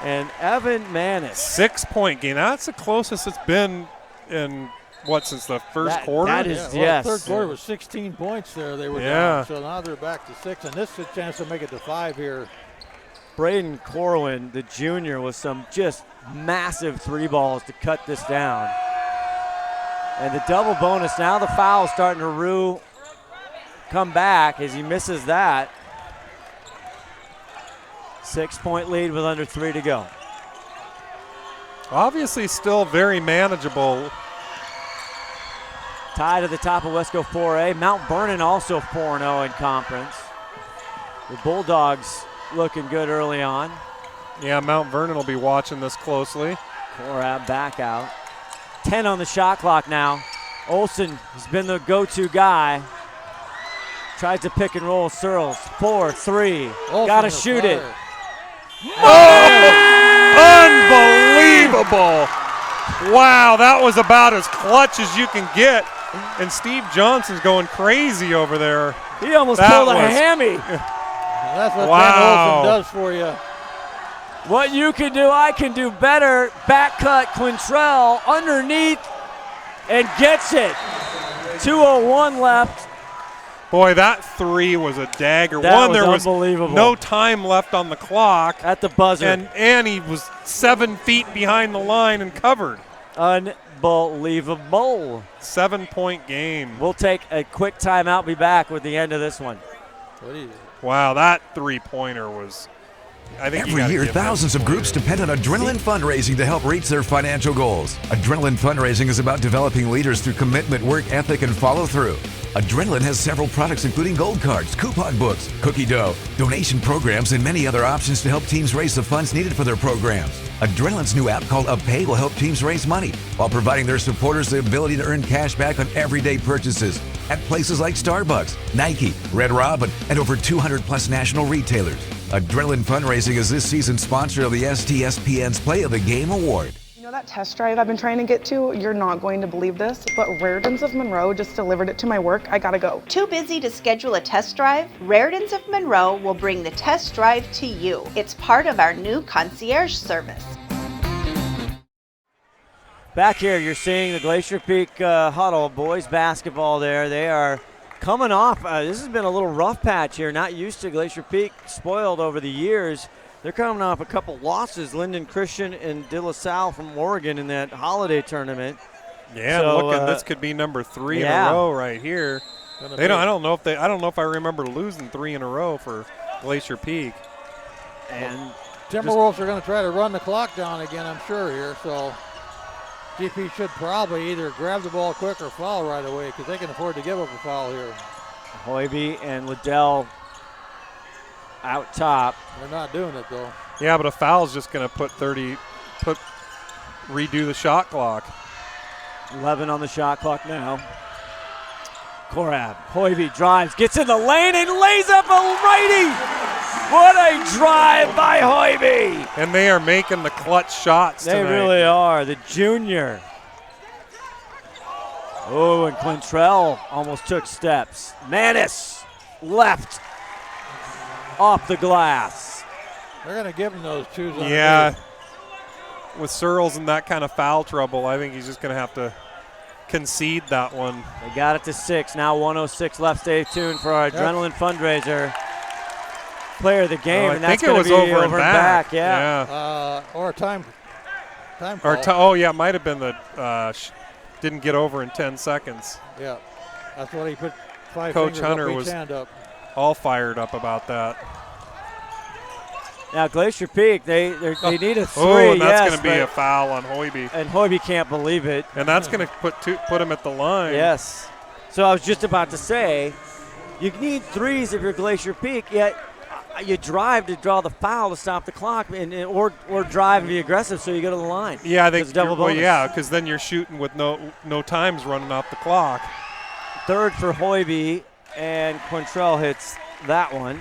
and Evan Manis. 6-point game. That's the closest it's been in, since the first quarter? That is, Well, yes. the third quarter was 16 points there. They were Yeah. down. So now they're back to 6, and this is a chance to make it to 5 here. Braden Corwin, the junior, with some just massive 3 balls to cut this down. And the double bonus, now the foul starting to come back as he misses that. 6-point lead with under 3 to go. Obviously still very manageable. Tied at the top of Wesco 4A. Mount Vernon also 4-0 in conference. The Bulldogs looking good early on. Yeah, Mount Vernon will be watching this closely. Korab back out. 10 on the shot clock now. Olsen has been the go-to guy. Tries to pick and roll Searles. 4-3. Got to shoot it. Unbelievable. Wow, that was about as clutch as you can get. And Steve Johnson's going crazy over there. He almost pulled a hammy. That's what Wow. Ken Olsen does for you. What you can do, I can do better. Back cut Quintrell underneath and gets it. 2:01 left. Boy, that 3 was a dagger. That was there was unbelievable. no time left on the clock. At the buzzer. And he was 7 feet behind the line and covered. Unbelievable. 7-point game. We'll take a quick timeout. Be back with the end of this one. Wow, that three-pointer was, I think every year, thousands of groups depend on Adrenaline Fundraising to help reach their financial goals. Adrenaline Fundraising is about developing leaders through commitment, work ethic, and follow-through. Adrenaline has several products including gold cards, coupon books, cookie dough, donation programs, and many other options to help teams raise the funds needed for their programs. Adrenaline's new app called UpPay will help teams raise money while providing their supporters the ability to earn cash back on everyday purchases at places like Starbucks, Nike, Red Robin, and over 200 plus national retailers. Adrenaline Fundraising is this season's sponsor of the STSPN's Play of the Game Award. You know that test drive I've been trying to get to? You're not going to believe this, but Raritan's of Monroe just delivered it to my work. I gotta go. Too busy to schedule a test drive? Raritan's of Monroe will bring the test drive to you. It's part of our new concierge service. Back here, you're seeing the Glacier Peak huddle, boys basketball there. They are coming off. This has been a little rough patch here. Not used to Glacier Peak, spoiled over the years. They're coming off a couple losses, Linden Christian and De La Salle from Oregon in that holiday tournament. Yeah, so, looking, this could be number 3 in a row right here. I don't know if I remember losing 3 in a row for Glacier Peak. And Timberwolves are going to try to run the clock down again, I'm sure, here. So GP should probably either grab the ball quick or foul right away because they can afford to give up a foul here. Hoiby and Liddell out top. They're not doing it, though. Yeah, but a foul's just going to redo the shot clock. 11 on the shot clock now. Korab, Hoiby drives, gets in the lane and lays up a righty. What a drive by Hoiby. And they are making the clutch shots They tonight. really are, the junior. Oh, and Quintrell almost took steps. Manis left off the glass. They're going to give him those twos. Yeah. With Searles in that kind of foul trouble, I think he's just going to have to concede that one. They got it to 6. Now 1:06 left. Stay tuned for our Adrenaline fundraiser. Player of the game, and that's going to be over and back. Yeah. Or a time call. Or it might have been the didn't get over in 10 seconds. Yeah. That's what he put 5 Coach fingers Hunter up, each was hand up. all fired up about that. Now Glacier Peak, they need a 3. Oh, and that's going to be a foul on Hoiby. And Hoiby can't believe it. And that's going to put him at the line. Yes. So I was just about to say, you need 3s if you're Glacier Peak, yet you drive to draw the foul to stop the clock, or drive and be aggressive so you go to the line. Yeah, I think double bonus. because then you're shooting with no times running off the clock. 3rd for Hoiby, and Quintrell hits that one.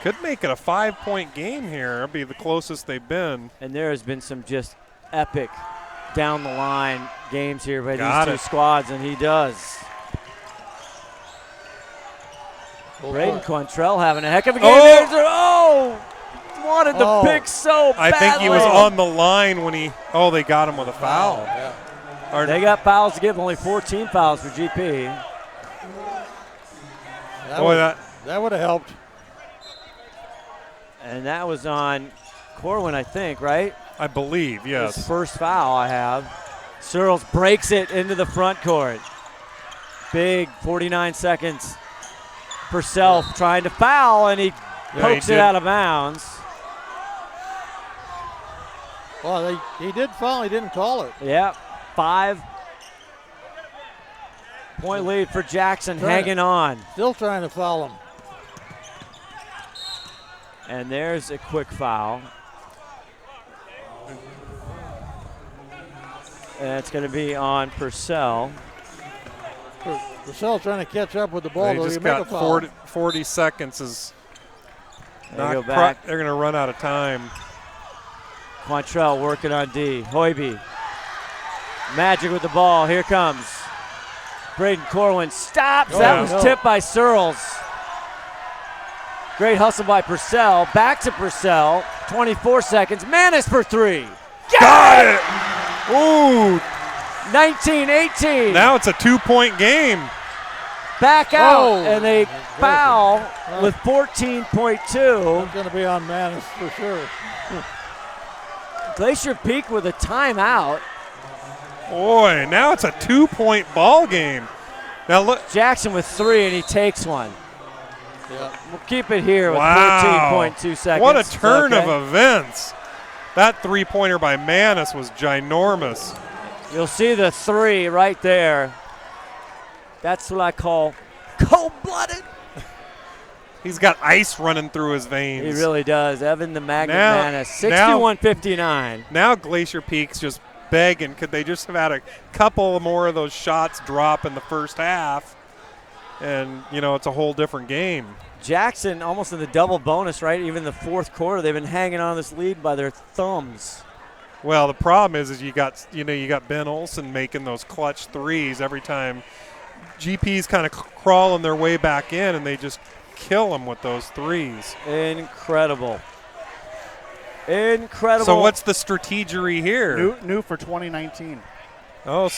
Could make it a 5-point game here. It'll be the closest they've been. And there has been some just epic down the line games here by Got these it. two squads, and he does. Braden Quintrell having a heck of a game. Wanted the pick so badly. I think he was on the line when they got him with a foul. Yeah. They got fouls to give, only 14 fouls for GP. That would have helped. And that was on Corwin, I think, right? I believe, yes. His first foul I have. Searles breaks it into the front court. Big 49 seconds. Purcell trying to foul, and he pokes it out of bounds. Well, he did foul. He didn't call it. Yeah, 5-point lead for Jackson, hanging on. Still trying to foul him. And there's a quick foul. And it's going to be on Purcell. Purcell trying to catch up with the ball. They just got 40 seconds. They're going to run out of time. Quantrell working on D. Hoiby. Magic with the ball. Here comes Braden Corwin. Stops. That was tipped by Searles. Great hustle by Purcell. Back to Purcell. 24 seconds. Manis for 3. Got it! Ooh. 19-18. Now it's a 2-point game. Back out, and they foul with 14.2. That's going to be on Manis for sure. Glacier Peak with a timeout. Boy, now it's a 2-point ball game. Now look, Jackson with 3, and he takes one. Yeah. We'll keep it here with 14.2 seconds. What a turn of events. That 3-pointer by Manis was ginormous. You'll see the 3 right there. That's what I call cold-blooded. He's got ice running through his veins. He really does. Evan the Magnet Manis, 61-59. Now Glacier Peak's just begging. Could they just have had a couple more of those shots drop in the first half? And, it's a whole different game. Jackson almost in the double bonus, right? Even the fourth quarter, they've been hanging on this lead by their thumbs. Well, the problem is you got Ben Olsen making those clutch threes every time. GP's kind of crawling their way back in, and they just kill them with those threes. Incredible. Incredible. So what's the strategery here? New for 2019. Oh,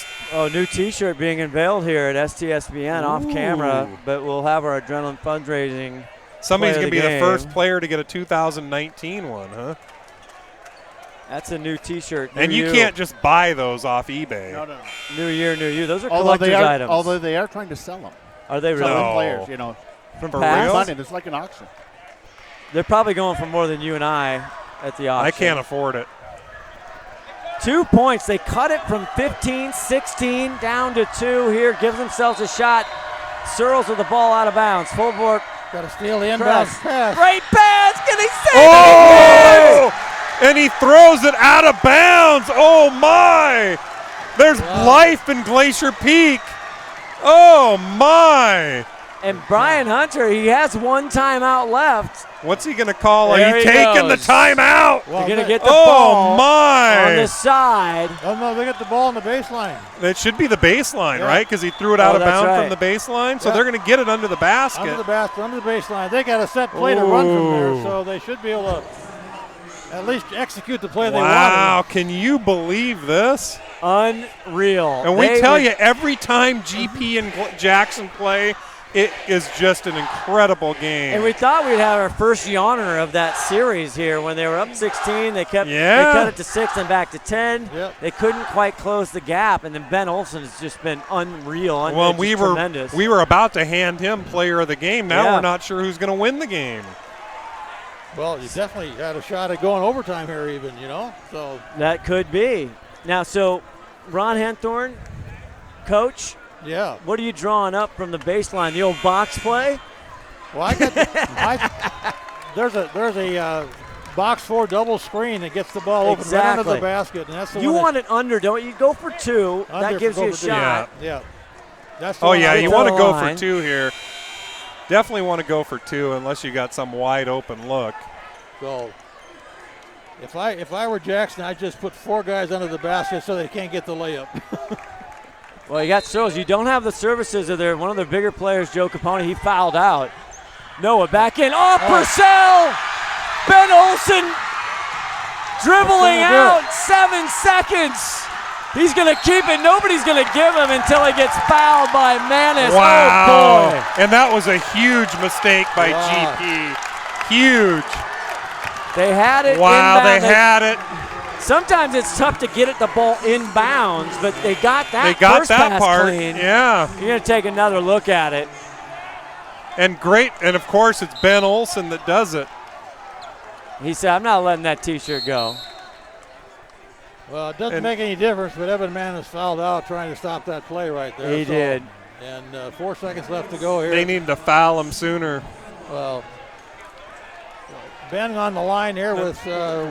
new T-shirt being unveiled here at STSPN off camera, but we'll have our adrenaline fundraising. Somebody's going to be the the first player to get a 2019 one, huh? That's a new T-shirt. And you can't just buy those off eBay. No. New year, new you. Those are collector's items. Although they are trying to sell them. Are they really? Selling players, you know. From For past? real? Money. It's like an auction. They're probably going for more than you and I at the auction. I can't afford it. 2 points. They cut it from 15, 16 down to 2 here. Gives themselves a shot. Searles with the ball out of bounds. Full board. Got to steal the inbound pass. Great pass. Can he save it? And he throws it out of bounds. Oh, my. There's life in Glacier Peak. Oh, my. And Brian Hunter, he has one timeout left. What's he going to call? Are There you he taking the goes. timeout? They're going to get the ball my. on the side. Oh, no, they got the ball on the baseline. It should be the baseline, Yeah. right? Because he threw it out of that's bounds right. from the baseline. So Yeah. they're going to get it under the basket. Under the baseline. They got a set play to run from there, so they should be able to at least execute the play they wanted. Wow, can you believe this? Unreal. And we tell you, every time GP and Jackson play, it is just an incredible game. And we thought we'd have our first yawner of that series here. When they were up 16, they cut it to 6 and back to 10. Yep. They couldn't quite close the gap, and then Ben Olsen has just been unreal. Well, Tremendous. we were about to hand him player of the game. Now Yeah. we're not sure who's going to win the game. Well, you definitely had a shot at going overtime here even, you know. So That could be. Now, so Ron Henthorn, coach, yeah. what are you drawing up from the baseline? The old box play? Well, I got there's a box 4 double screen that gets the ball open right under the basket, and that's the you one. want it under, don't you? Go for 2. Under That gives for you a go for shot. Yeah. That's the Oh, one yeah, I you go want to for. go for 2 here. Definitely want to go for 2 unless you got some wide open look. So if I were Jackson, I'd just put 4 guys under the basket so they can't get the layup. Well, you got Searles. You don't have the services of one of their bigger players, Joe Capone. He fouled out. Noah back in. Oh, Purcell! Ben Olsen dribbling out. 7 seconds. He's going to keep it. Nobody's going to give him until he gets fouled by Manis. Wow. Oh, boy. And that was a huge mistake by GP. Huge. They had it. Wow, inbound. they had it. Sometimes it's tough to get the ball inbounds, but they got that. They got first that pass part. clean. Yeah. You're going to take another look at it. And great. And, of course, it's Ben Olsen that does it. He said, I'm not letting that T-shirt go. Well, it doesn't make any difference, but Evan Manis fouled out trying to stop that play right there. He did. And 4 seconds left to go here. They need to foul him sooner. Well, Ben on the line here with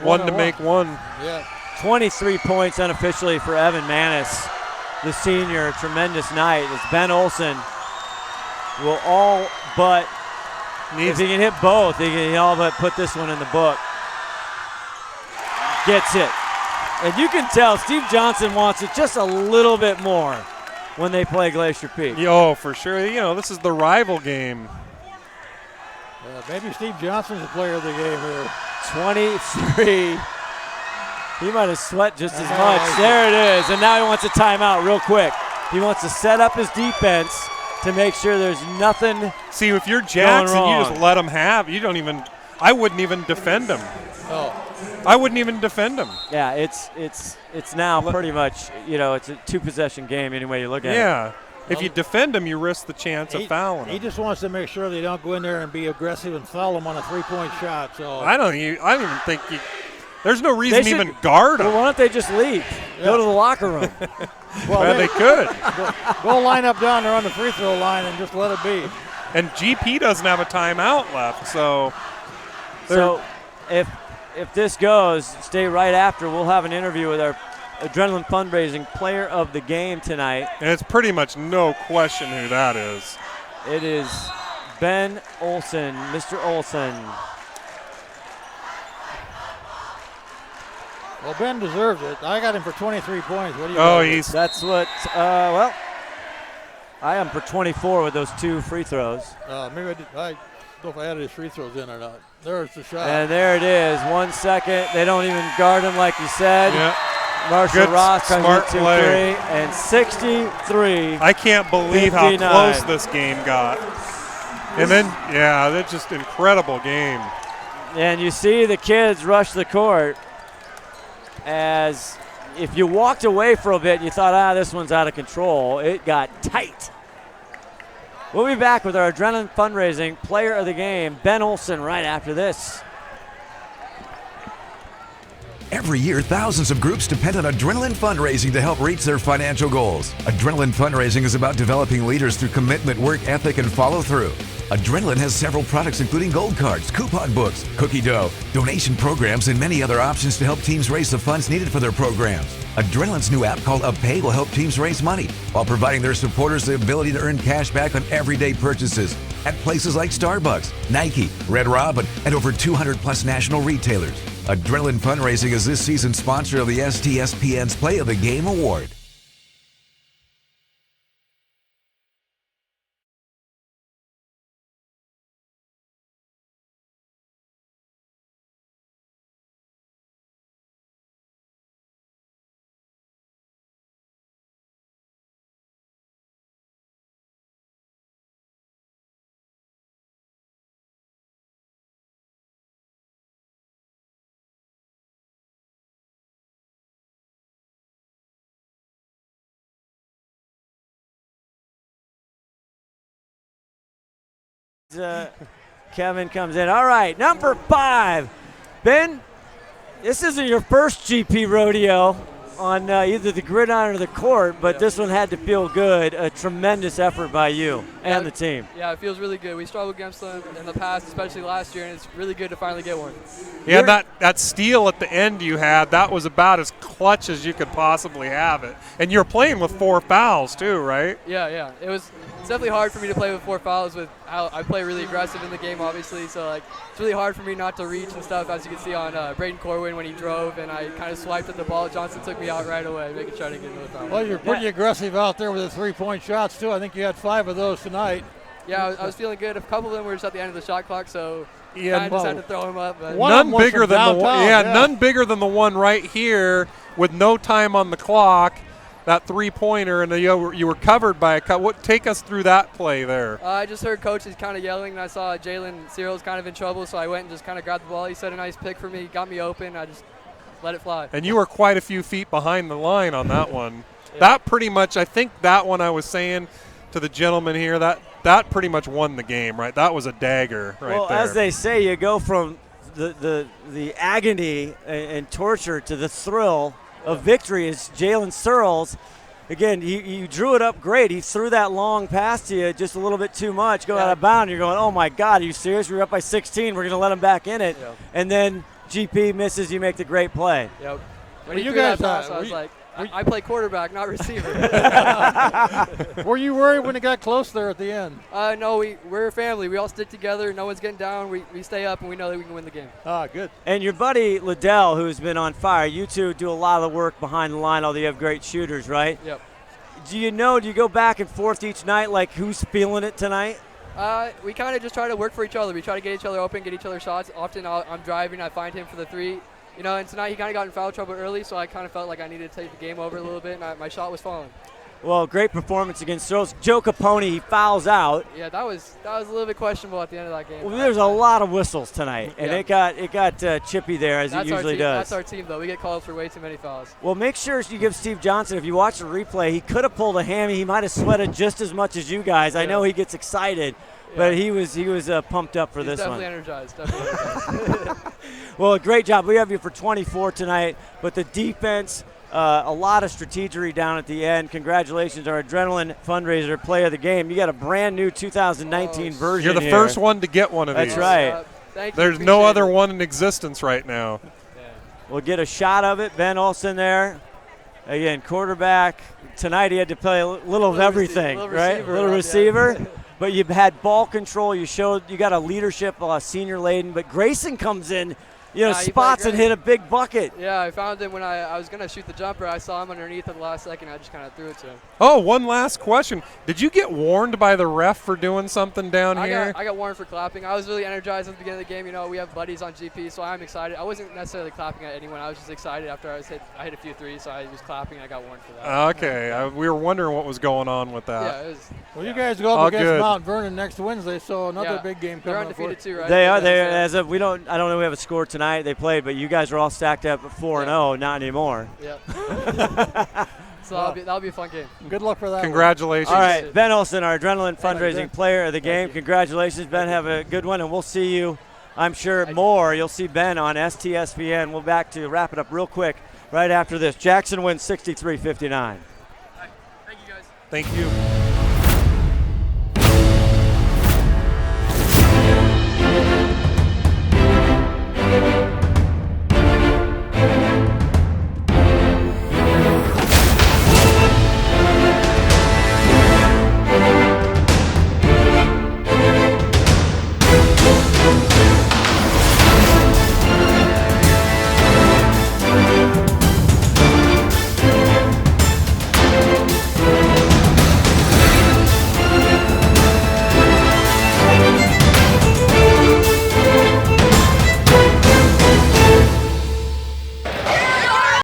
one to make one. Yeah. 23 points unofficially for Evan Manis, the senior. Tremendous night as Ben Olsen will all but, if he can hit both, he can all but put this one in the book. Gets it. And you can tell Steve Johnson wants it just a little bit more when they play Glacier Peak. Oh, for sure. You know, this is the rival game. Maybe Steve Johnson's the player of the game here. 23. He might have sweat just as much. There it is. And now he wants a timeout real quick. He wants to set up his defense to make sure there's nothing. See, if you're Jackson, going you wrong. just let him have. You don't even. I wouldn't even defend him. Oh. I wouldn't even defend him. Yeah, it's now pretty much, it's a 2-possession game any way you look at it. Yeah. If you defend him, you risk the chance of fouling him. He just wants to make sure they don't go in there and be aggressive and foul him on a 3-point shot. So I don't even think there's no reason to even guard him. Well, why don't they just leave? Go to the locker room. well, they could. Go line up down there on the free throw line and just let it be. And GP doesn't have a timeout left, so. If this goes, stay right after. We'll have an interview with our Adrenaline Fundraising Player of the Game tonight. And it's pretty much no question who that is. It is Ben Olsen, Mr. Olsen. Well, Ben deserves it. I got him for 23 points. What do you got? That's what, well, I am for 24 with those 2 free throws. Maybe I don't know if I added his free throws in or not. There's the shot. And there it is, 1 second. They don't even guard him like you said. Yeah. Marshall Ross comes smart in 2-3 play. and 63. I can't believe 59. how close this game got. And then, yeah, that's just incredible game. And you see the kids rush the court as if you walked away for a bit and you thought, this one's out of control, it got tight. We'll be back with our Adrenaline Fundraising Player of the Game, Ben Ohsman, right after this. Every year, thousands of groups depend on Adrenaline Fundraising to help reach their financial goals. Adrenaline Fundraising is about developing leaders through commitment, work ethic, and follow-through. Adrenaline has several products including gold cards, coupon books, cookie dough, donation programs, and many other options to help teams raise the funds needed for their programs. Adrenaline's new app called UpPay will help teams raise money while providing their supporters the ability to earn cash back on everyday purchases at places like Starbucks, Nike, Red Robin, and over 200 plus national retailers. Adrenaline Fundraising is this season's sponsor of the STSPN's Play of the Game Award. Kevin comes in. All right, number 5. Ben, this isn't your first GP rodeo on either the gridiron or the court, but this one had to feel good. A tremendous effort by you and the team. Yeah, it feels really good. We struggled against them in the past, especially last year, and it's really good to finally get one. Yeah, that steal at the end you had, that was about as clutch as you could possibly have it. And you're playing with 4 fouls too, right? Yeah. It's definitely hard for me to play with 4 fouls with how I play really aggressive in the game, obviously. So, it's really hard for me not to reach and stuff, as you can see on Braden Corwin when he drove, and I kind of swiped at the ball. Johnson took me out right away, making sure to get another foul. Well, you're pretty aggressive out there with the 3-point shots, too. I think you had 5 of those tonight. Yeah, I was feeling good. A couple of them were just at the end of the shot clock, so Yeah, I just had to throw him up. But none bigger than none bigger than the one right here with no time on the clock. That 3-pointer, and you were covered by a cut. Take us through that play there. I just heard coaches kind of yelling, and I saw Jalen Cyril's kind of in trouble, so I went and just kind of grabbed the ball. He set a nice pick for me, got me open. I just let it fly. And you were quite a few feet behind the line on that one. Yeah. That pretty much, I think that one I was saying to the gentleman here, that pretty much won the game, right? That was a dagger right there. Well, as they say, you go from the agony and torture to the thrill of victory. Is Jalen Searles. Again, you drew it up great. He threw that long pass to you just a little bit too much, go out of bounds. You're going, oh, my God, are you serious? We're up by 16. We're going to let him back in it. Yep. And then GP misses. You make the great play. Yep. When you threw that pass, I was like, I play quarterback, not receiver. Were you worried when it got close there at the end? No, we're a family. We all stick together. No one's getting down. We stay up, and we know that we can win the game. Good. And your buddy Liddell, who's been on fire, you two do a lot of the work behind the line, although you have great shooters, right? Yep. Do you go back and forth each night, like who's feeling it tonight? We kind of just try to work for each other. We try to get each other open, get each other shots. Often I'm driving, I find him for the 3. And tonight he kind of got in foul trouble early, so I kind of felt like I needed to take the game over a little bit, and my shot was falling. Well, great performance against Searles. Joe Capone, he fouls out. Yeah, that was a little bit questionable at the end of that game. Well, there's a lot of whistles tonight, and it got chippy there, as it usually does. That's our team, though. We get called for way too many fouls. Well, make sure you give Steve Johnson, if you watch the replay, he could have pulled a hammy. He might have sweated just as much as you guys. I know he gets excited. But he was pumped up for this one. Definitely energized. Well, great job. We have you for 24 tonight. But the defense, a lot of strategery down at the end. Congratulations, our Adrenaline Fundraiser Play of the Game. You got a brand new 2019 version. You're the first one to get one of these. That's right. Thank you. There's no other one in existence right now. Yeah. We'll get a shot of it. Ben Ohsman there. Again, quarterback. Tonight he had to play a little of everything, right? Little receiver. But you've had ball control. You got a leadership, senior laden. But Grayson comes in spots and hit a big bucket. Yeah, I found him when I was going to shoot the jumper. I saw him underneath at the last second. I just kind of threw it to him. Oh, one last question. Did you get warned by the ref for doing something down here? I got warned for clapping. I was really energized at the beginning of the game. We have buddies on GP, so I'm excited. I wasn't necessarily clapping at anyone. I was just excited after I hit a few threes, so I was clapping. I got warned for that. Okay. We were wondering what was going on with that. Yeah, it was. Well, you guys go up against Mount Vernon next Wednesday, so another big game coming up. They're undefeated too, right? They are. I don't know if we have a score tonight. They played, but you guys are all stacked up at 4-0. Not anymore. Yep. So that'll be a fun game. Good luck for that. Congratulations. All right, Ben Olsen, our Adrenaline fundraising player of the game. Congratulations, Ben. Have a good one, and we'll see you, I'm sure, more. You'll see Ben on STSPN. We'll back to wrap it up real quick right after this. Jackson wins 63-59. Thank you, guys. Thank you.